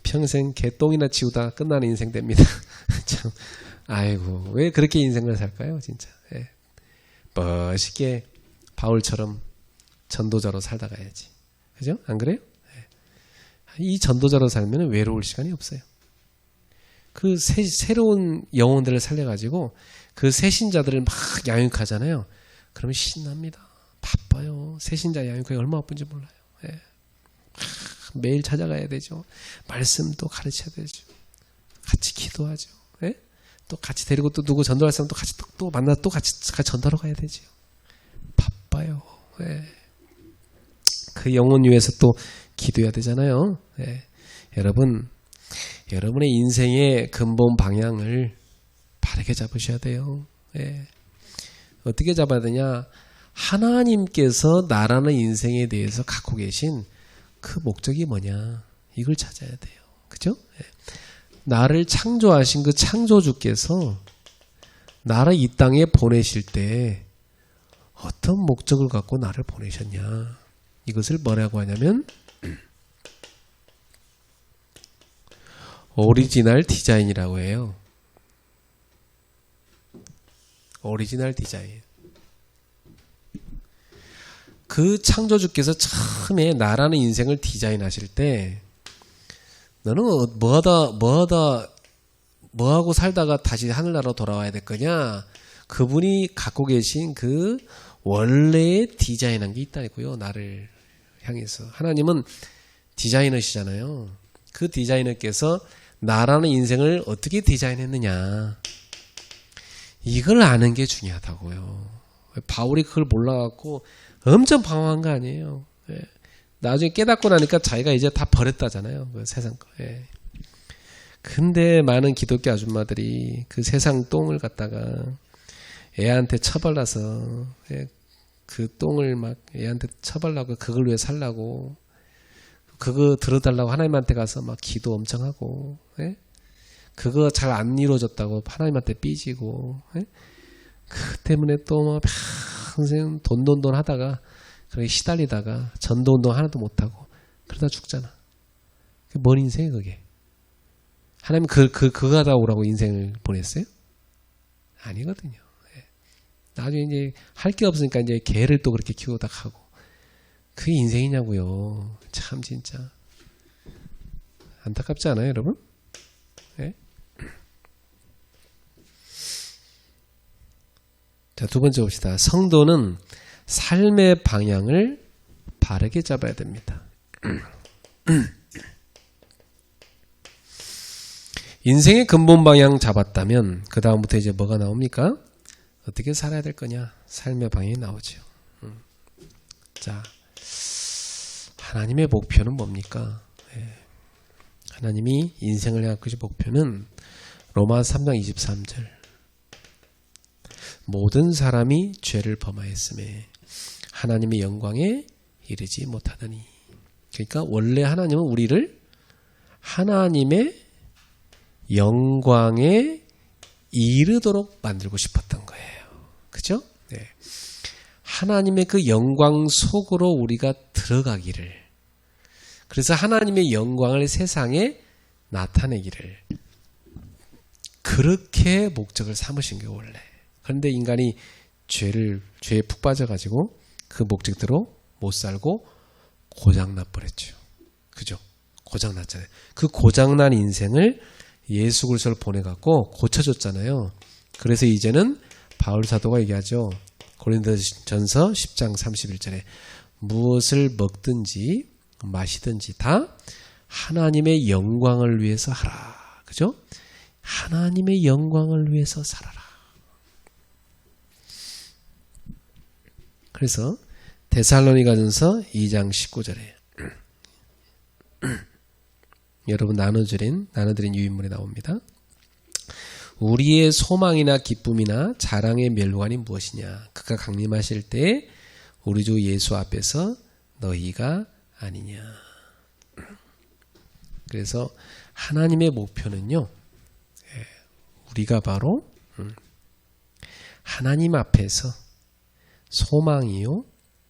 S1: 평생 개똥이나 치우다 끝나는 인생 됩니다. 참, 아이고 왜 그렇게 인생을 살까요, 진짜. 멋있게 바울처럼 전도자로 살다 가야지. 그죠? 안 그래요? 이 전도자로 살면 외로울 시간이 없어요. 그 새로운 영혼들을 살려가지고 그 새신자들을 막 양육하잖아요. 그러면 신납니다. 바빠요. 새신자 양육하기 얼마나 바쁜지 몰라요. 매일 찾아가야 되죠. 말씀도 가르쳐야 되죠. 같이 기도하죠. 또 같이 데리고 또 누구 전도할 사람 또 같이 또 만나 또 같이 전도하러 가야 되죠. 바빠요. 그 영혼 위해서 또 기도해야 되잖아요. 여러분, 여러분의 인생의 근본 방향을 바르게 잡으셔야 돼요. 어떻게 잡아야 되냐? 하나님께서 나라는 인생에 대해서 갖고 계신 그 목적이 뭐냐? 이걸 찾아야 돼요. 그죠? 나를 창조하신 그 창조주께서 나를 이 땅에 보내실 때 어떤 목적을 갖고 나를 보내셨냐? 이것을 뭐라고 하냐면 오리지널 디자인이라고 해요. 오리지널 디자인. 그 창조주께서 처음에 나라는 인생을 디자인하실 때 너는 뭐하고 살다가 다시 하늘나라로 돌아와야 될 거냐? 그분이 갖고 계신 그 원래의 디자인한 게 있다고요. 나를 향해서. 하나님은 디자이너시잖아요. 그 디자이너께서 나라는 인생을 어떻게 디자인했느냐. 이걸 아는 게 중요하다고요. 바울이 그걸 몰라갖고 엄청 방황한 거 아니에요. 나중에 깨닫고 나니까 자기가 이제 다 버렸다잖아요. 그 세상 거. 근데 많은 기독교 아줌마들이 그 세상 똥을 갖다가 애한테 처발라서 그 똥을 막 애한테 처발라고 그걸 위해 살라고 그거 들어달라고 하나님한테 가서 막 기도 엄청 하고 그거 잘 안 이루어졌다고 하나님한테 삐지고 그 때문에 또 막 평생 돈 하다가 그렇게 시달리다가 전도운동 하나도 못하고 그러다 죽잖아. 그게 뭔 인생이야 그게. 하나님 그거 하다 오라고 인생을 보냈어요? 아니거든요. 나중에 이제 할 게 없으니까 이제 개를 또 그렇게 키우다 가고 그게 인생이냐고요. 참 진짜 안타깝지 않아요, 여러분? 자, 두 번째 봅시다. 성도는 삶의 방향을 바르게 잡아야 됩니다. 인생의 근본 방향 잡았다면 그 다음부터 이제 뭐가 나옵니까? 어떻게 살아야 될 거냐? 삶의 방향이 나오죠. 자, 하나님의 목표는 뭡니까? 하나님이 인생을 향한 그 목표는 로마서 3장 23절 모든 사람이 죄를 범하였음에 하나님의 영광에 이르지 못하더니. 그러니까 원래 하나님은 우리를 하나님의 영광에 이르도록 만들고 싶었던 거예요. 그죠? 네. 하나님의 그 영광 속으로 우리가 들어가기를, 그래서 하나님의 영광을 세상에 나타내기를, 그렇게 목적을 삼으신 게 원래. 그런데 인간이 죄에 푹 빠져가지고 그 목적대로 못 살고 고장나 버렸죠. 그죠? 고장났잖아요. 그 고장난 인생을 예수 그리스도를 보내갖고 고쳐줬잖아요. 그래서 이제는 바울 사도가 얘기하죠. 고린도전서 10장 31절에 무엇을 먹든지 마시든지 다 하나님의 영광을 위해서 하라. 그죠? 하나님의 영광을 위해서 살아라. 그래서 데살로니가전서 2장 19절에 여러분 나눠드린 유인물에 나옵니다. 우리의 소망이나 기쁨이나 자랑의 멸관이 무엇이냐? 그가 강림하실 때 우리 주 예수 앞에서 너희가 아니냐. 그래서 하나님의 목표는요, 우리가 바로 하나님 앞에서 소망이요,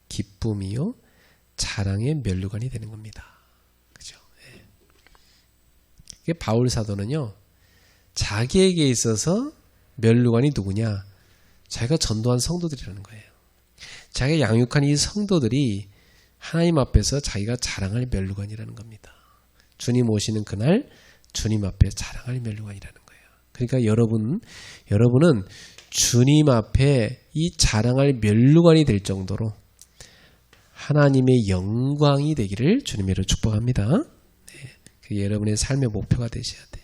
S1: 기쁨이요, 자랑의 면류관이 되는 겁니다. 그죠? 이게 바울 사도는요, 자기에게 있어서 면류관이 누구냐? 자기가 전도한 성도들이라는 거예요. 자기가 양육한 이 성도들이 하나님 앞에서 자기가 자랑할 면류관이라는 겁니다. 주님 오시는 그날 주님 앞에 자랑할 면류관이라는 거예요. 그러니까 여러분은 주님 앞에 이 자랑할 면류관이 될 정도로 하나님의 영광이 되기를 주님으로 축복합니다. 네, 그게 여러분의 삶의 목표가 되셔야 돼요.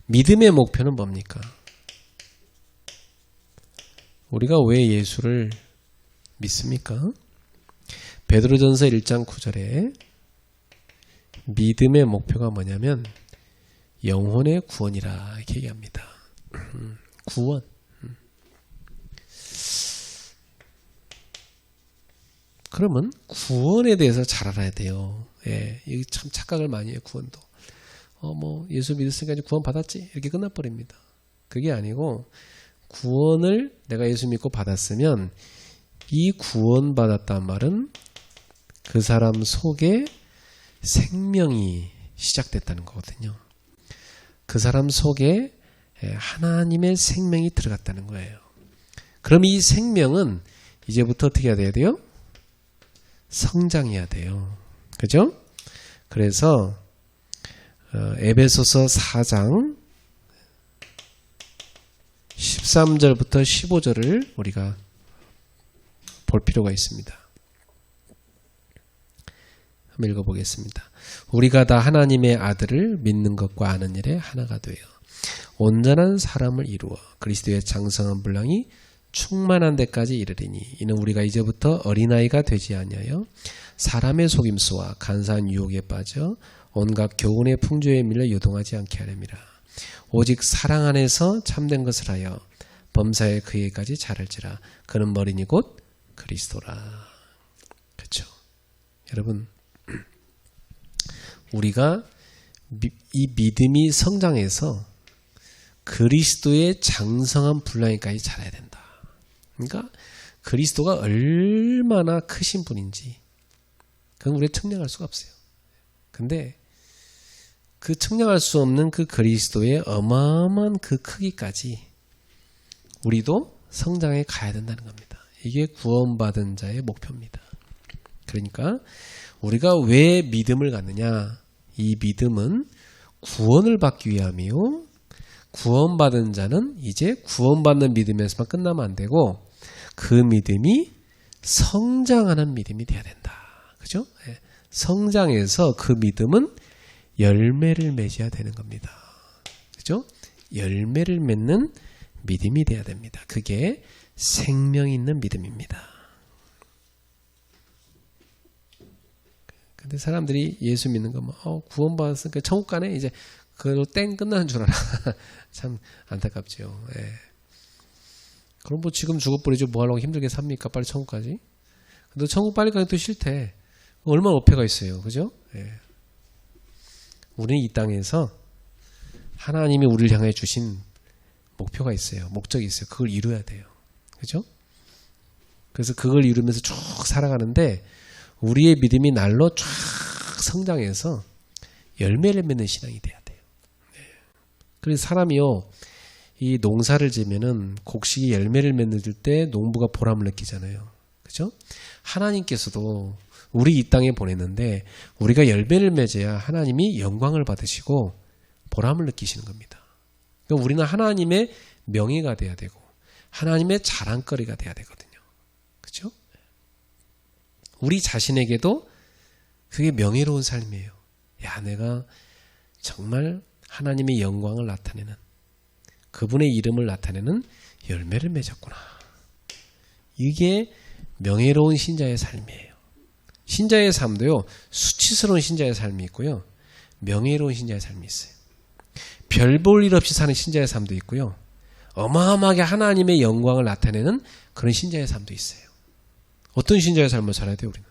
S1: 믿음의 목표는 뭡니까? 우리가 왜 예수를 믿습니까? 베드로전서 1장 9절에 믿음의 목표가 뭐냐면 영혼의 구원이라 이렇게 얘기합니다. 구원. 그러면 구원에 대해서 잘 알아야 돼요. 예, 이게 참 착각을 많이 해요. 구원도. 예수 믿었으니까 이제 구원 받았지 이렇게 끝나버립니다. 그게 아니고 구원을 내가 예수 믿고 받았으면 이 구원 받았단 말은 그 사람 속에 생명이 시작됐다는 거거든요. 그 사람 속에 하나님의 생명이 들어갔다는 거예요. 그럼 이 생명은 이제부터 어떻게 해야 돼요? 성장해야 돼요. 그죠? 그래서 에베소서 4장 13절부터 15절을 우리가 볼 필요가 있습니다. 한번 읽어보겠습니다. 우리가 다 하나님의 아들을 믿는 것과 아는 일에 하나가 되어 온전한 사람을 이루어 그리스도의 장성한 분량이 충만한 데까지 이르리니 이는 우리가 이제부터 어린아이가 되지 아니하여 사람의 속임수와 간사한 유혹에 빠져 온갖 교훈의 풍조에 밀려 요동하지 않게 하렵니다. 오직 사랑 안에서 참된 것을 하여 범사에 그에까지 자랄지라. 그는 머리니 곧 그리스도라. 그렇죠? 여러분, 우리가 이 믿음이 성장해서 그리스도의 장성한 분량에까지 자라야 된다. 그러니까 그리스도가 얼마나 크신 분인지 그건 우리가 측량할 수가 없어요. 근데 그 측량할 수 없는 그 그리스도의 어마어마한 그 크기까지 우리도 성장해 가야 된다는 겁니다. 이게 구원받은 자의 목표입니다. 그러니까 우리가 왜 믿음을 갖느냐? 이 믿음은 구원을 받기 위함이요. 구원받은 자는 이제 구원받는 믿음에서만 끝나면 안 되고 그 믿음이 성장하는 믿음이 돼야 된다. 그죠? 성장해서 그 믿음은 열매를 맺어야 되는 겁니다. 그죠? 열매를 맺는 믿음이 돼야 됩니다. 그게 생명 있는 믿음입니다. 근데 사람들이 예수 믿는 거 구원받았으니까 천국 가네 이제 그걸로 땡 끝나는 줄 알아. 참 안타깝죠. 예. 그럼 지금 죽어버리죠. 뭐 하려고 힘들게 삽니까? 빨리 천국 가지. 너 천국 빨리 가기 또 싫대. 얼마나 어폐가 있어요. 그죠? 예. 우리는 이 땅에서 하나님이 우리를 향해 주신 목표가 있어요. 목적이 있어요. 그걸 이루어야 돼요. 그죠? 그래서 그걸 이루면서 쭉 살아가는데 우리의 믿음이 날로 쫙 성장해서 열매를 맺는 신앙이 돼야 돼요. 네. 그래서 사람이요, 이 농사를 지면은 곡식이 열매를 맺을 때 농부가 보람을 느끼잖아요. 그죠? 하나님께서도 우리 이 땅에 보냈는데 우리가 열매를 맺어야 하나님이 영광을 받으시고 보람을 느끼시는 겁니다. 그러니까 우리는 하나님의 명예가 돼야 되고 하나님의 자랑거리가 돼야 되거든요. 그죠? 우리 자신에게도 그게 명예로운 삶이에요. 야, 내가 정말 하나님의 영광을 나타내는, 그분의 이름을 나타내는 열매를 맺었구나. 이게 명예로운 신자의 삶이에요. 신자의 삶도요, 수치스러운 신자의 삶이 있고요, 명예로운 신자의 삶이 있어요. 별 볼 일 없이 사는 신자의 삶도 있고요, 어마어마하게 하나님의 영광을 나타내는 그런 신자의 삶도 있어요. 어떤 신자의 삶을 살아야 돼요, 우리는?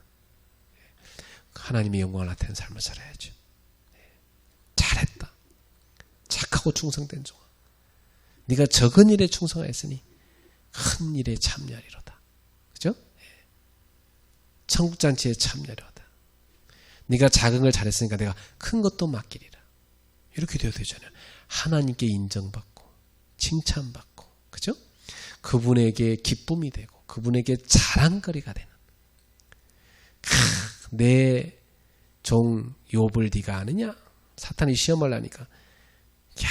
S1: 하나님의 영광을 나타내는 삶을 살아야죠. 잘했다. 착하고 충성된 종아. 네가 적은 일에 충성하였으니 큰 일에 참여하리로다. 그죠? 천국잔치에 참여하리로다. 네가 작은 걸 잘했으니까 내가 큰 것도 맡기리라. 이렇게 되어야 되잖아요. 하나님께 인정받고 칭찬받고, 그죠? 그분에게 기쁨이 되고 그분에게 자랑거리가 되는, 내 종 욥을 네가 아느냐? 사탄이 시험을 하니까, 야,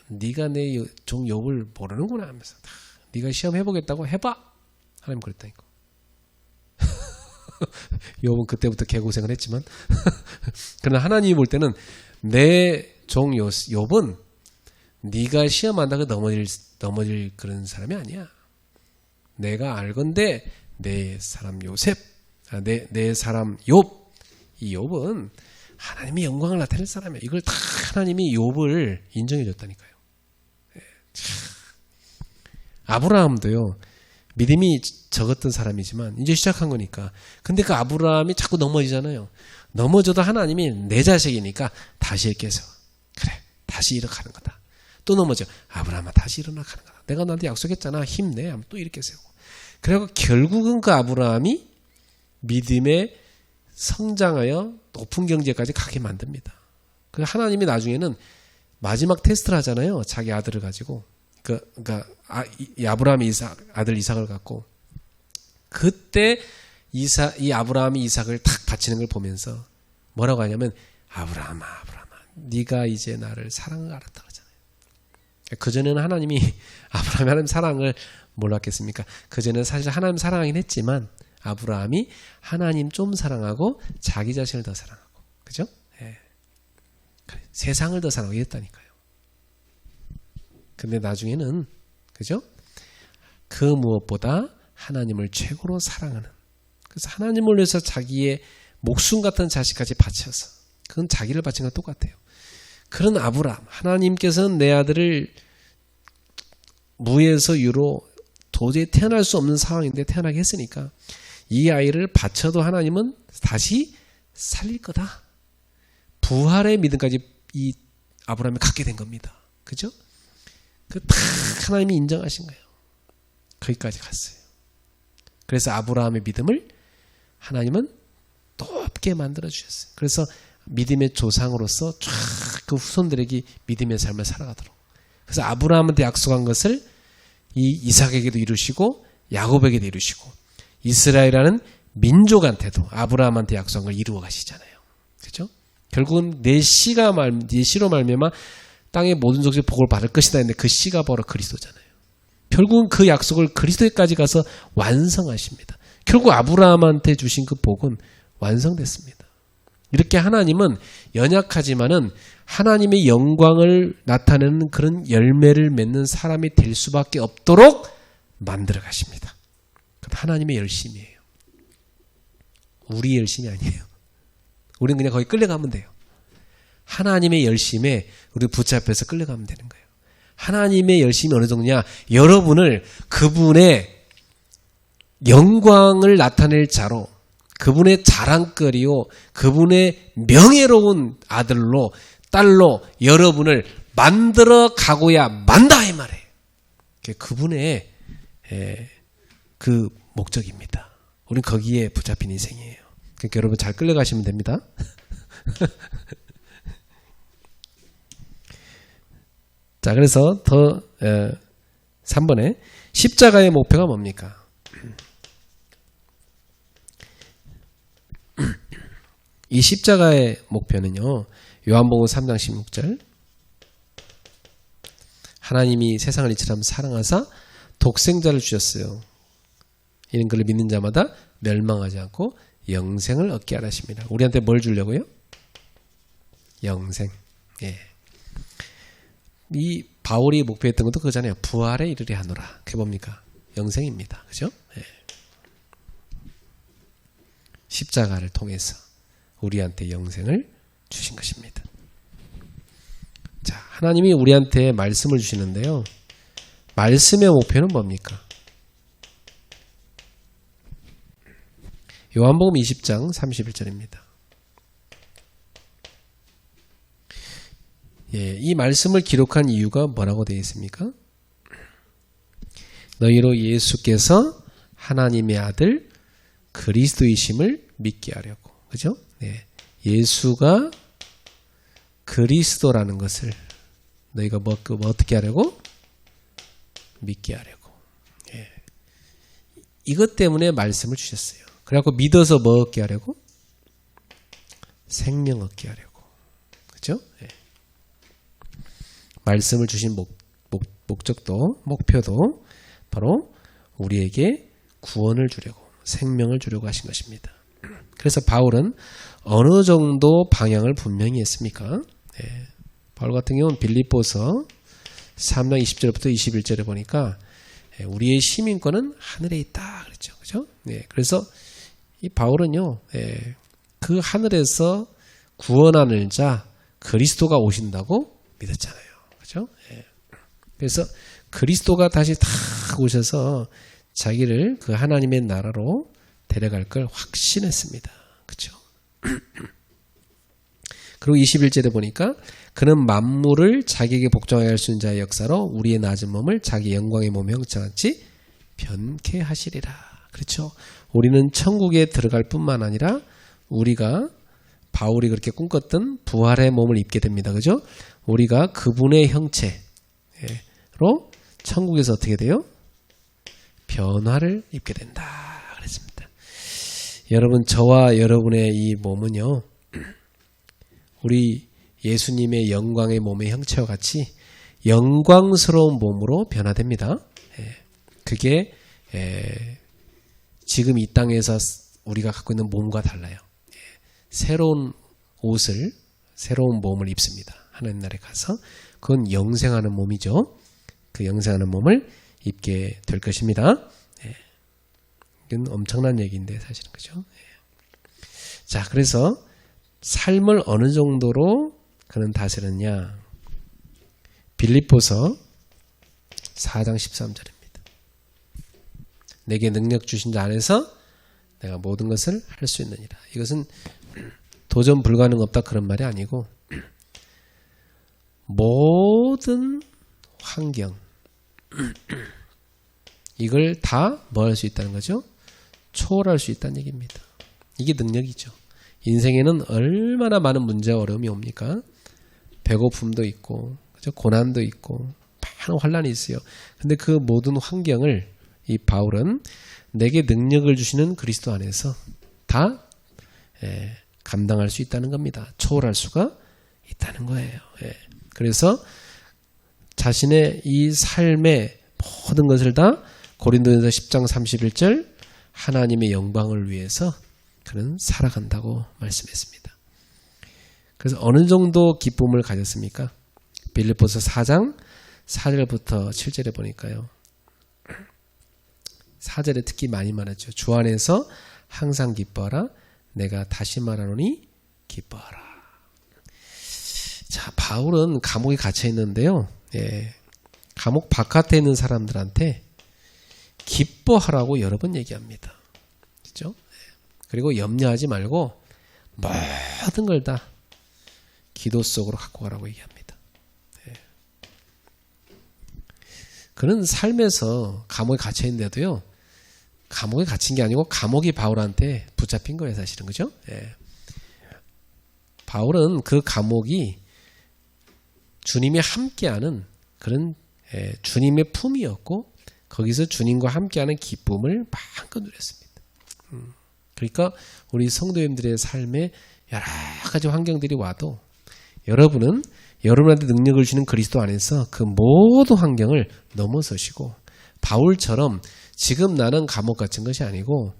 S1: 네가 내 종 욥을 모르는구나 하면서, 네가 시험해보겠다고 해봐. 하나님 그랬다니까. 욥은 그때부터 개고생을 했지만 그러나 하나님이 볼 때는 내 종 욥은 네가 시험한다고 넘어질 그런 사람이 아니야. 내가 알건대 내 사람 요셉, 내 사람 욥, 이 욥은 하나님의 영광을 나타낼 사람이야. 이걸 다 하나님이 욥을 인정해 줬다니까요. 아브라함도요, 믿음이 적었던 사람이지만 이제 시작한 거니까. 근데 그 아브라함이 자꾸 넘어지잖아요. 넘어져도 하나님이 내 자식이니까 다시 깨서, 그래, 다시 일어나는 거다. 또 넘어져. 아브라함아, 다시 일어나가는 거다. 내가 너한테 약속했잖아. 힘내. 하면 또 이렇게 세우고. 그리고 결국은 그 아브라함이 믿음에 성장하여 높은 경제까지 가게 만듭니다. 그 하나님이 나중에는 마지막 테스트를 하잖아요. 자기 아들을 가지고. 그러니까 이 아브라함이 아들 이삭을 갖고, 그때 이 아브라함이 이삭을 탁 바치는 걸 보면서 뭐라고 하냐면, 아브라함아, 네가 이제 나를 사랑을 알았다 그러잖아요. 그전에는 하나님이 아브라함이 하나님 사랑을 몰랐겠습니까? 그전에는 사실 하나님 사랑하긴 했지만 아브라함이 하나님 좀 사랑하고 자기 자신을 더 사랑하고, 그죠? 예. 세상을 더 사랑하고 이랬다니까요. 근데 나중에는, 그죠? 그 무엇보다 하나님을 최고로 사랑하는, 그래서 하나님을 위해서 자기의 목숨 같은 자식까지 바쳐서, 그건 자기를 바친 건 똑같아요. 그런 아브라함, 하나님께서는 내 아들을 무에서 유로 도저히 태어날 수 없는 상황인데 태어나게 했으니까 이 아이를 바쳐도 하나님은 다시 살릴 거다. 부활의 믿음까지 이 아브라함이 갖게 된 겁니다. 그죠? 그 다 하나님이 인정하신 거예요. 거기까지 갔어요. 그래서 아브라함의 믿음을 하나님은 높게 만들어 주셨어요. 그래서 믿음의 조상으로서 쫙 그 후손들에게 믿음의 삶을 살아가도록. 그래서 아브라함한테 약속한 것을 이 이삭에게도 이루시고 야곱에게도 이루시고 이스라엘이라는 민족한테도 아브라함한테 약속한 걸 이루어 가시잖아요. 그렇죠? 결국은 내 씨로 말미암아 땅의 모든 족속이 복을 받을 것이다 했는데 그 씨가 바로 그리스도잖아요. 결국은 그 약속을 그리스도에까지 가서 완성하십니다. 결국 아브라함한테 주신 그 복은 완성됐습니다. 이렇게 하나님은 연약하지만은 하나님의 영광을 나타내는 그런 열매를 맺는 사람이 될 수밖에 없도록 만들어 가십니다. 그건 하나님의 열심이에요. 우리 열심이 아니에요. 우리는 그냥 거기 끌려가면 돼요. 하나님의 열심에 우리 붙잡혀서 끌려가면 되는 거예요. 하나님의 열심이 어느 정도냐? 여러분을 그분의 영광을 나타낼 자로, 그분의 자랑거리요, 그분의 명예로운 아들로, 딸로 여러분을 만들어 가고야 만다 이 말이에요. 그분의 그 목적입니다. 우린 거기에 붙잡힌 인생이에요. 그러니까 여러분 잘 끌려가시면 됩니다. 자, 그래서 더 3번에 십자가의 목표가 뭡니까? 이 십자가의 목표는요, 요한복음 3장 16절, 하나님이 세상을 이처럼 사랑하사 독생자를 주셨어요. 이는 그를 믿는 자마다 멸망하지 않고 영생을 얻게 하십니다. 우리한테 뭘 주려고요? 영생. 예. 이 바울이 목표했던 것도 그거잖아요. 부활에 이르게 하노라. 그게 뭡니까? 영생입니다. 그죠? 예. 십자가를 통해서 우리한테 영생을 주신 것입니다. 자, 하나님이 우리한테 말씀을 주시는데요. 말씀의 목표는 뭡니까? 요한복음 20장 31절입니다. 예, 이 말씀을 기록한 이유가 뭐라고 되어 있습니까? 너희로 예수께서 하나님의 아들 그리스도이심을 믿게 하려고. 그죠? 네. 예수가 그리스도라는 것을 너희가 어떻게 하려고? 믿게 하려고. 예. 이것 때문에 말씀을 주셨어요. 그래갖고 믿어서 뭐 얻게 하려고? 생명 얻게 하려고. 그죠? 예. 말씀을 주신 목적도, 목표도 바로 우리에게 구원을 주려고, 생명을 주려고 하신 것입니다. 그래서 바울은 어느 정도 방향을 분명히 했습니까? 네. 바울 같은 경우는 빌립보서 3장 20절부터 21절에 보니까 우리의 시민권은 하늘에 있다 그랬죠. 그죠? 네. 그래서 이 바울은요, 그 하늘에서 구원하는 자 그리스도가 오신다고 믿었잖아요. 그죠? 네. 그래서 그리스도가 다시 다 오셔서 자기를 그 하나님의 나라로 데려갈 걸 확신했습니다. 그렇죠? 그리고 21절에 보니까 그는 만물을 자기에게 복종하게 할 수 있는 자의 역사로 우리의 낮은 몸을 자기 영광의 몸의 형체같이 변케 하시리라. 그렇죠? 우리는 천국에 들어갈 뿐만 아니라 우리가 바울이 그렇게 꿈꿨던 부활의 몸을 입게 됩니다. 그죠? 우리가 그분의 형체로 천국에서 어떻게 돼요? 변화를 입게 된다. 그랬습니다. 여러분, 저와 여러분의 이 몸은요, 우리 예수님의 영광의 몸의 형체와 같이 영광스러운 몸으로 변화됩니다. 그게 지금 이 땅에서 우리가 갖고 있는 몸과 달라요. 새로운 옷을, 새로운 몸을 입습니다. 하나님 나라에 가서. 그건 영생하는 몸이죠. 그 영생하는 몸을 입게 될 것입니다. 이건 엄청난 얘기인데 사실은. 그죠? 자, 그래서 삶을 어느 정도로 그는 다스렸냐? 빌립보서 4장 13절입니다. 내게 능력 주신 자 안에서 내가 모든 것을 할 수 있느니라. 이것은 도전 불가능 없다 그런 말이 아니고 모든 환경 이걸 다 뭐 할 수 있다는 거죠? 초월할 수 있다는 얘기입니다. 이게 능력이죠. 인생에는 얼마나 많은 문제와 어려움이 옵니까? 배고픔도 있고, 그죠? 고난도 있고, 많은 환란이 있어요. 근데 그 모든 환경을 이 바울은 내게 능력을 주시는 그리스도 안에서 다 감당할 수 있다는 겁니다. 초월할 수가 있다는 거예요. 그래서 자신의 이 삶의 모든 것을 다 고린도전서 10장 31절 하나님의 영광을 위해서 그는 살아간다고 말씀했습니다. 그래서 어느 정도 기쁨을 가졌습니까? 빌립보서 4장 4절부터 7절에 보니까요. 4절에 특히 많이 말하죠. 주 안에서 항상 기뻐하라. 내가 다시 말하노니 기뻐하라. 자, 바울은 감옥에 갇혀 있는데요. 감옥 바깥에 있는 사람들한테 기뻐하라고 여러 번 얘기합니다. 그렇죠? 그리고 염려하지 말고 모든 걸 다 기도 속으로 갖고 가라고 얘기합니다. 그는 삶에서 감옥에 갇혀 있는데도요. 감옥에 갇힌 게 아니고 감옥이 바울한테 붙잡힌 거예요, 사실은. 그죠? 바울은 그 감옥이 주님이 함께하는 그런 주님의 품이었고 거기서 주님과 함께하는 기쁨을 마음껏 누렸습니다. 그러니까 우리 성도님들의 삶에 여러 가지 환경들이 와도 여러분은 여러분한테 능력을 주는 그리스도 안에서 그 모든 환경을 넘어서시고 바울처럼 지금 나는 감옥 갇힌 것이 아니고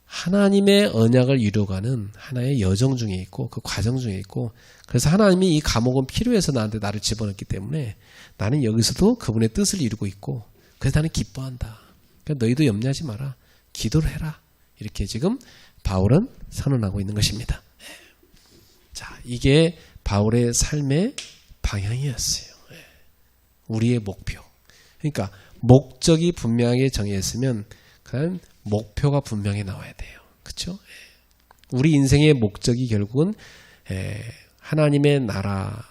S1: 하나님의 언약을 이루어가는 하나의 여정 중에 있고 그 과정 중에 있고 그래서 하나님이 이 감옥은 필요해서 나를 집어넣기 때문에 나는 여기서도 그분의 뜻을 이루고 있고 그래서 나는 기뻐한다. 그러니까 너희도 염려하지 마라. 기도를 해라. 이렇게 지금 바울은 선언하고 있는 것입니다. 자, 이게 바울의 삶의 방향이었어요. 우리의 목표. 그러니까 목적이 분명하게 정해졌으면 그냥 목표가 분명히 나와야 돼요. 그렇죠? 우리 인생의 목적이 결국은 하나님의 나라,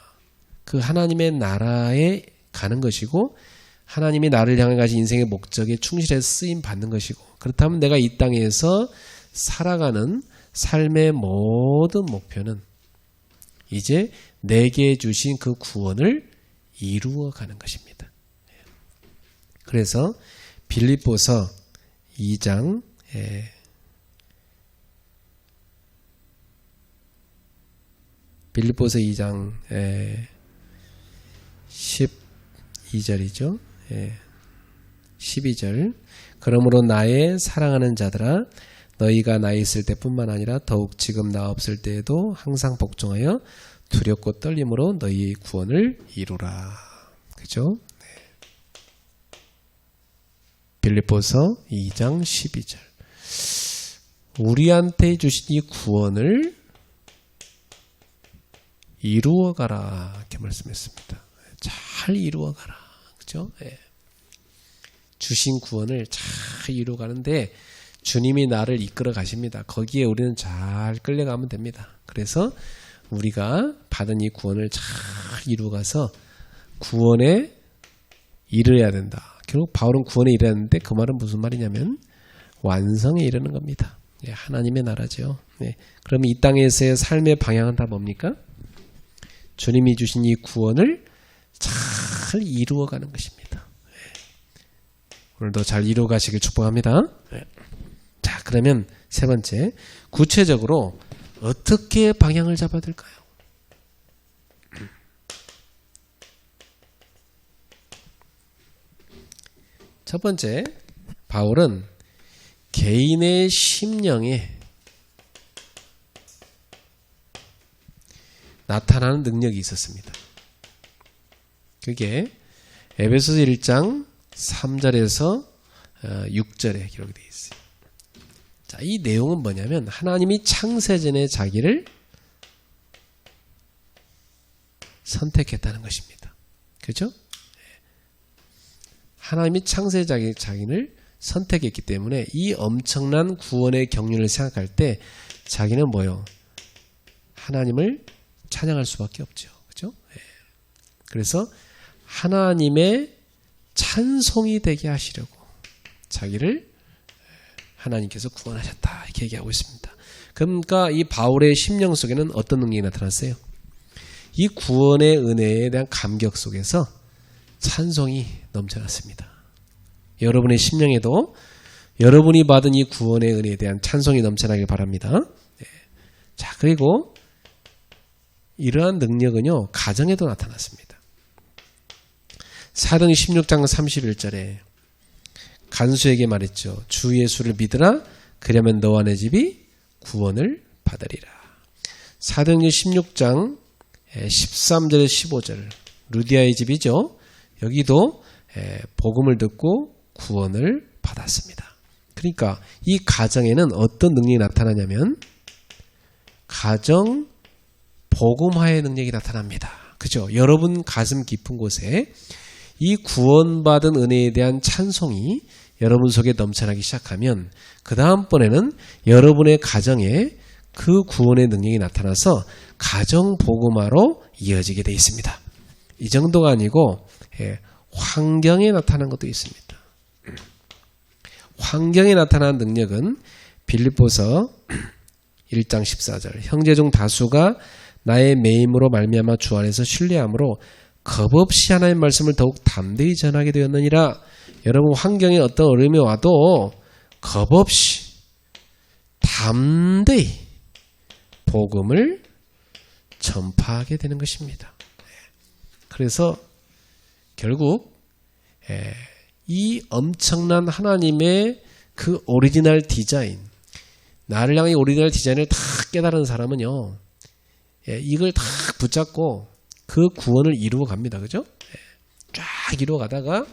S1: 그 하나님의 나라에 가는 것이고 하나님이 나를 향해 가진 인생의 목적에 충실해서 쓰임 받는 것이고 그렇다면 내가 이 땅에서 살아가는 삶의 모든 목표는 이제 내게 주신 그 구원을 이루어가는 것입니다. 그래서 빌립보서 2장 12절이죠. 12절 그러므로 나의 사랑하는 자들아 너희가 나 있을 때뿐만 아니라 더욱 지금 나 없을 때에도 항상 복종하여 두렵고 떨림으로 너희의 구원을 이루라. 그죠? 빌립보서 2장 12절 우리한테 주신 이 구원을 이루어가라 이렇게 말씀했습니다. 잘 이루어가라. 그죠? 주신 구원을 잘 이루어가는데 주님이 나를 이끌어 가십니다. 거기에 우리는 잘 끌려가면 됩니다. 그래서 우리가 받은 이 구원을 잘 이루어가서 구원에 이르러야 된다. 결국 바울은 구원에 이르렀는데 그 말은 무슨 말이냐면 완성에 이르는 겁니다. 하나님의 나라죠. 그러면 이 땅에서의 삶의 방향은 다 뭡니까? 주님이 주신 이 구원을 잘 이루어가는 것입니다. 오늘도 잘 이루어가시길 축복합니다. 자, 그러면 세 번째, 구체적으로 어떻게 방향을 잡아야 될까요? 첫 번째, 바울은 개인의 심령에 나타나는 능력이 있었습니다. 그게 에베소서 1장 3절에서 6절에 기록이 되어 있어요. 자, 이 내용은 뭐냐면 하나님이 창세전에 자기를 선택했다는 것입니다. 그렇죠? 하나님이 창세전에 자기를 선택했기 때문에 이 엄청난 구원의 경륜을 생각할 때 자기는 뭐요? 하나님을 찬양할 수밖에 없죠. 그렇죠? 그래서 하나님의 찬송이 되게 하시려고 자기를 하나님께서 구원하셨다 이렇게 얘기하고 있습니다. 그러니까 이 바울의 심령 속에는 어떤 능력이 나타났어요? 이 구원의 은혜에 대한 감격 속에서 찬송이 넘쳐났습니다. 여러분의 심령에도 여러분이 받은 이 구원의 은혜에 대한 찬송이 넘쳐나길 바랍니다. 자, 그리고 이러한 능력은요 가정에도 나타났습니다. 사도행 16장 31절에 간수에게 말했죠. 주 예수를 믿으라. 그러면 너와 내 집이 구원을 받으리라. 사도행 16장 13절에 15절 루디아의 집이죠. 여기도 복음을 듣고 구원을 받았습니다. 그러니까 이 가정에는 어떤 능력이 나타나냐면 가정 복음화의 능력이 나타납니다. 그죠? 여러분 가슴 깊은 곳에 이 구원받은 은혜에 대한 찬송이 여러분 속에 넘쳐나기 시작하면 그 다음번에는 여러분의 가정에 그 구원의 능력이 나타나서 가정 복음화로 이어지게 되어 있습니다. 이 정도가 아니고 환경에 나타난 것도 있습니다. 환경에 나타난 능력은 빌립보서 1장 14절 형제 중 다수가 나의 매임으로 말미암아 주 안에서 신뢰함으로 겁없이 하나님의 말씀을 더욱 담대히 전하게 되었느니라. 여러분 환경에 어떤 어려움이 와도 겁없이 담대히 복음을 전파하게 되는 것입니다. 그래서 결국 이 엄청난 하나님의 그 오리지널 디자인, 나를 향해 오리지널 디자인을 다 깨달은 사람은요, 이걸 다 붙잡고 그 구원을 이루어 갑니다. 그죠? 쫙 이루어 가다가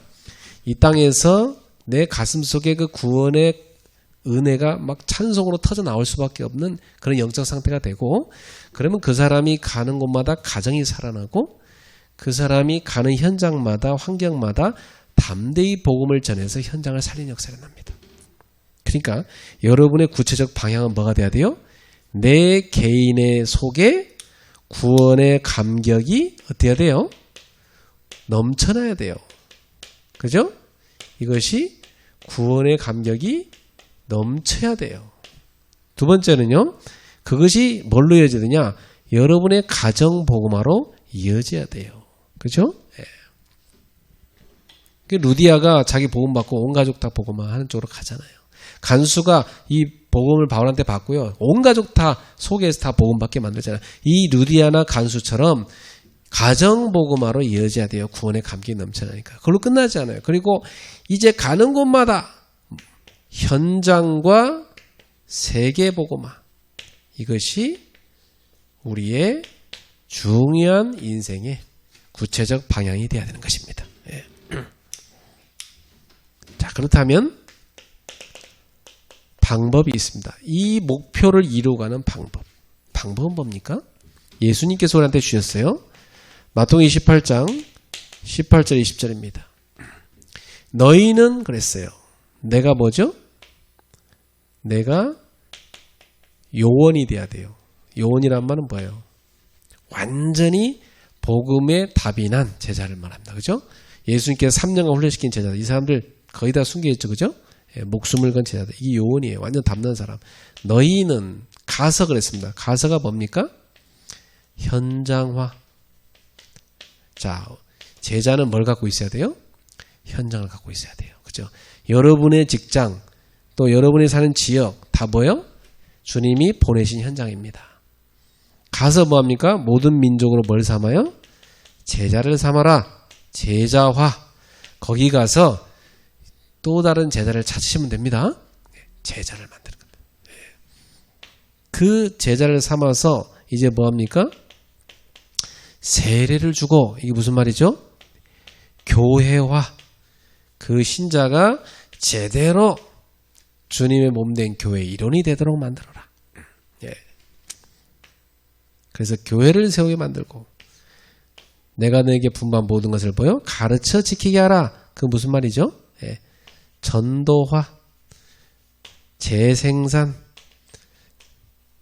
S1: 이 땅에서 내 가슴 속에 그 구원의 은혜가 막 찬송으로 터져 나올 수밖에 없는 그런 영적 상태가 되고, 그러면 그 사람이 가는 곳마다 가정이 살아나고 그 사람이 가는 현장마다 환경마다 담대히 복음을 전해서 현장을 살리는 역사가 납니다. 그러니까 여러분의 구체적 방향은 뭐가 돼야 돼요? 내 개인의 속에 구원의 감격이 어떻게 해야 돼요? 넘쳐나야 돼요. 그죠? 이것이 구원의 감격이 넘쳐야 돼요. 두 번째는요, 그것이 뭘로 이어지느냐? 여러분의 가정 복음화로 이어져야 돼요. 그죠? 루디아가 자기 복음 받고 온 가족 다 복음화 하는 쪽으로 가잖아요. 간수가 이 복음을 바울한테 받고요, 온 가족 다 속에서 다 복음 받게 만들잖아요. 이 루디아나 간수처럼 가정 복음화로 이어져야 돼요. 구원의 감격이 넘쳐나니까. 그걸로 끝나지 않아요. 그리고 이제 가는 곳마다 현장과 세계 복음화, 이것이 우리의 중요한 인생의 구체적 방향이 되어야 되는 것입니다. 자, 그렇다면 방법이 있습니다. 이 목표를 이루어가는 방법. 방법은 뭡니까? 예수님께서 우리한테 주셨어요. 마태복음 28장 18절 20절입니다. 너희는 그랬어요. 내가 뭐죠? 내가 요원이 돼야 돼요. 요원이란 말은 뭐예요? 완전히 복음의 답이 난 제자를 말합니다. 그죠? 예수님께서 3년간 훈련시킨 제자들, 이 사람들 거의 다 숨겨있죠. 그죠? 목숨을 건 제자들. 이 요원이에요. 완전 담는 사람. 너희는 가서 그랬습니다. 가서가 뭡니까? 현장화. 자, 제자는 뭘 갖고 있어야 돼요? 현장을 갖고 있어야 돼요. 그죠? 여러분의 직장, 또 여러분이 사는 지역, 다 뭐예요? 주님이 보내신 현장입니다. 가서 뭐합니까? 모든 민족으로 뭘 삼아요? 제자를 삼아라. 제자화. 거기 가서 또 다른 제자를 찾으시면 됩니다. 제자를 만드는 겁니다. 그 제자를 삼아서 이제 뭐합니까? 세례를 주고, 이게 무슨 말이죠? 교회화. 그 신자가 제대로 주님의 몸된 교회의 일원이 되도록 만들어라. 그래서 교회를 세우게 만들고, 내가 너에게 분부한 모든 것을 보여 가르쳐 지키게 하라. 그 무슨 말이죠? 전도화, 재생산.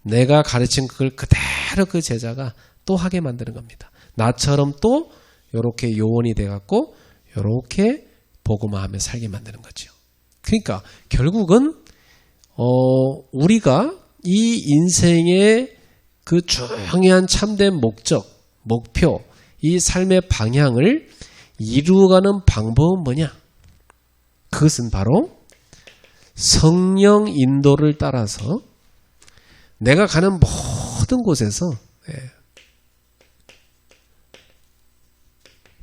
S1: 내가 가르친 그걸 그대로 그 제자가 또 하게 만드는 겁니다. 나처럼 또 이렇게 요원이 돼갖고 이렇게 복음화하며 살게 만드는 거죠. 그러니까 결국은 우리가 이 인생의 그 중요한 참된 목적, 목표, 이 삶의 방향을 이루어가는 방법은 뭐냐? 그것은 바로 성령 인도를 따라서 내가 가는 모든 곳에서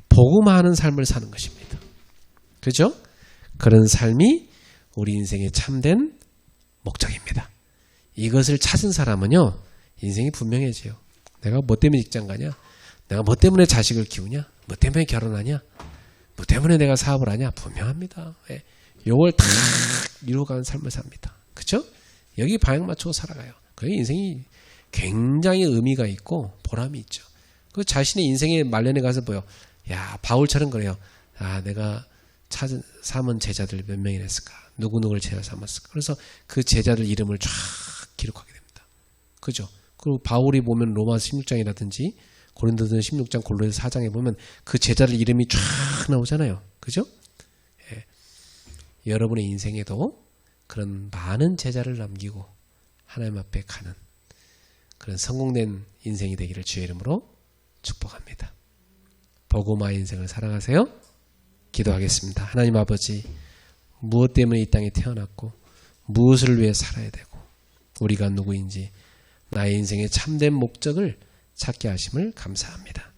S1: 복음화하는 삶을 사는 것입니다. 그죠? 그런 삶이 우리 인생의 참된 목적입니다. 이것을 찾은 사람은요, 인생이 분명해져요. 내가 뭐 때문에 직장 가냐? 내가 뭐 때문에 자식을 키우냐? 뭐 때문에 결혼하냐? 뭐 때문에 내가 사업을 하냐? 분명합니다. 요걸 다 이루어가는 삶을 삽니다. 그렇죠? 여기 방향 맞추고 살아가요. 그게 인생이 굉장히 의미가 있고 보람이 있죠. 그 자신의 인생의 말년에 가서 보여. 야, 바울처럼 그래요. 아, 내가 삼은 제자들 몇 명이나 했을까? 누구누구를 제자 삼았을까? 그래서 그 제자들 이름을 쫙 기록하게 됩니다. 그죠? 그리고 바울이 보면 로마 16장이라든지 고린도전 16장, 골로새 4장에 보면 그 제자들 이름이 쫙 나오잖아요. 그죠? 예. 여러분의 인생에도 그런 많은 제자를 남기고 하나님 앞에 가는 그런 성공된 인생이 되기를 주의 이름으로 축복합니다. 복음화 인생을 사랑하세요. 기도하겠습니다. 하나님 아버지, 무엇 때문에 이 땅에 태어났고 무엇을 위해 살아야 되고 우리가 누구인지 나의 인생의 참된 목적을 찾게 하심을 감사합니다.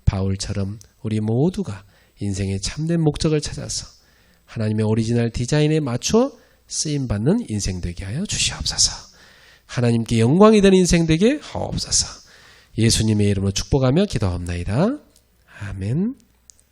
S1: 바울처럼 우리 모두가 인생의 참된 목적을 찾아서 하나님의 오리지널 디자인에 맞춰 쓰임받는 인생 되게 하여 주시옵소서. 하나님께 영광이 되는 인생 되게 하옵소서. 예수님의 이름으로 축복하며 기도합나이다. 아멘.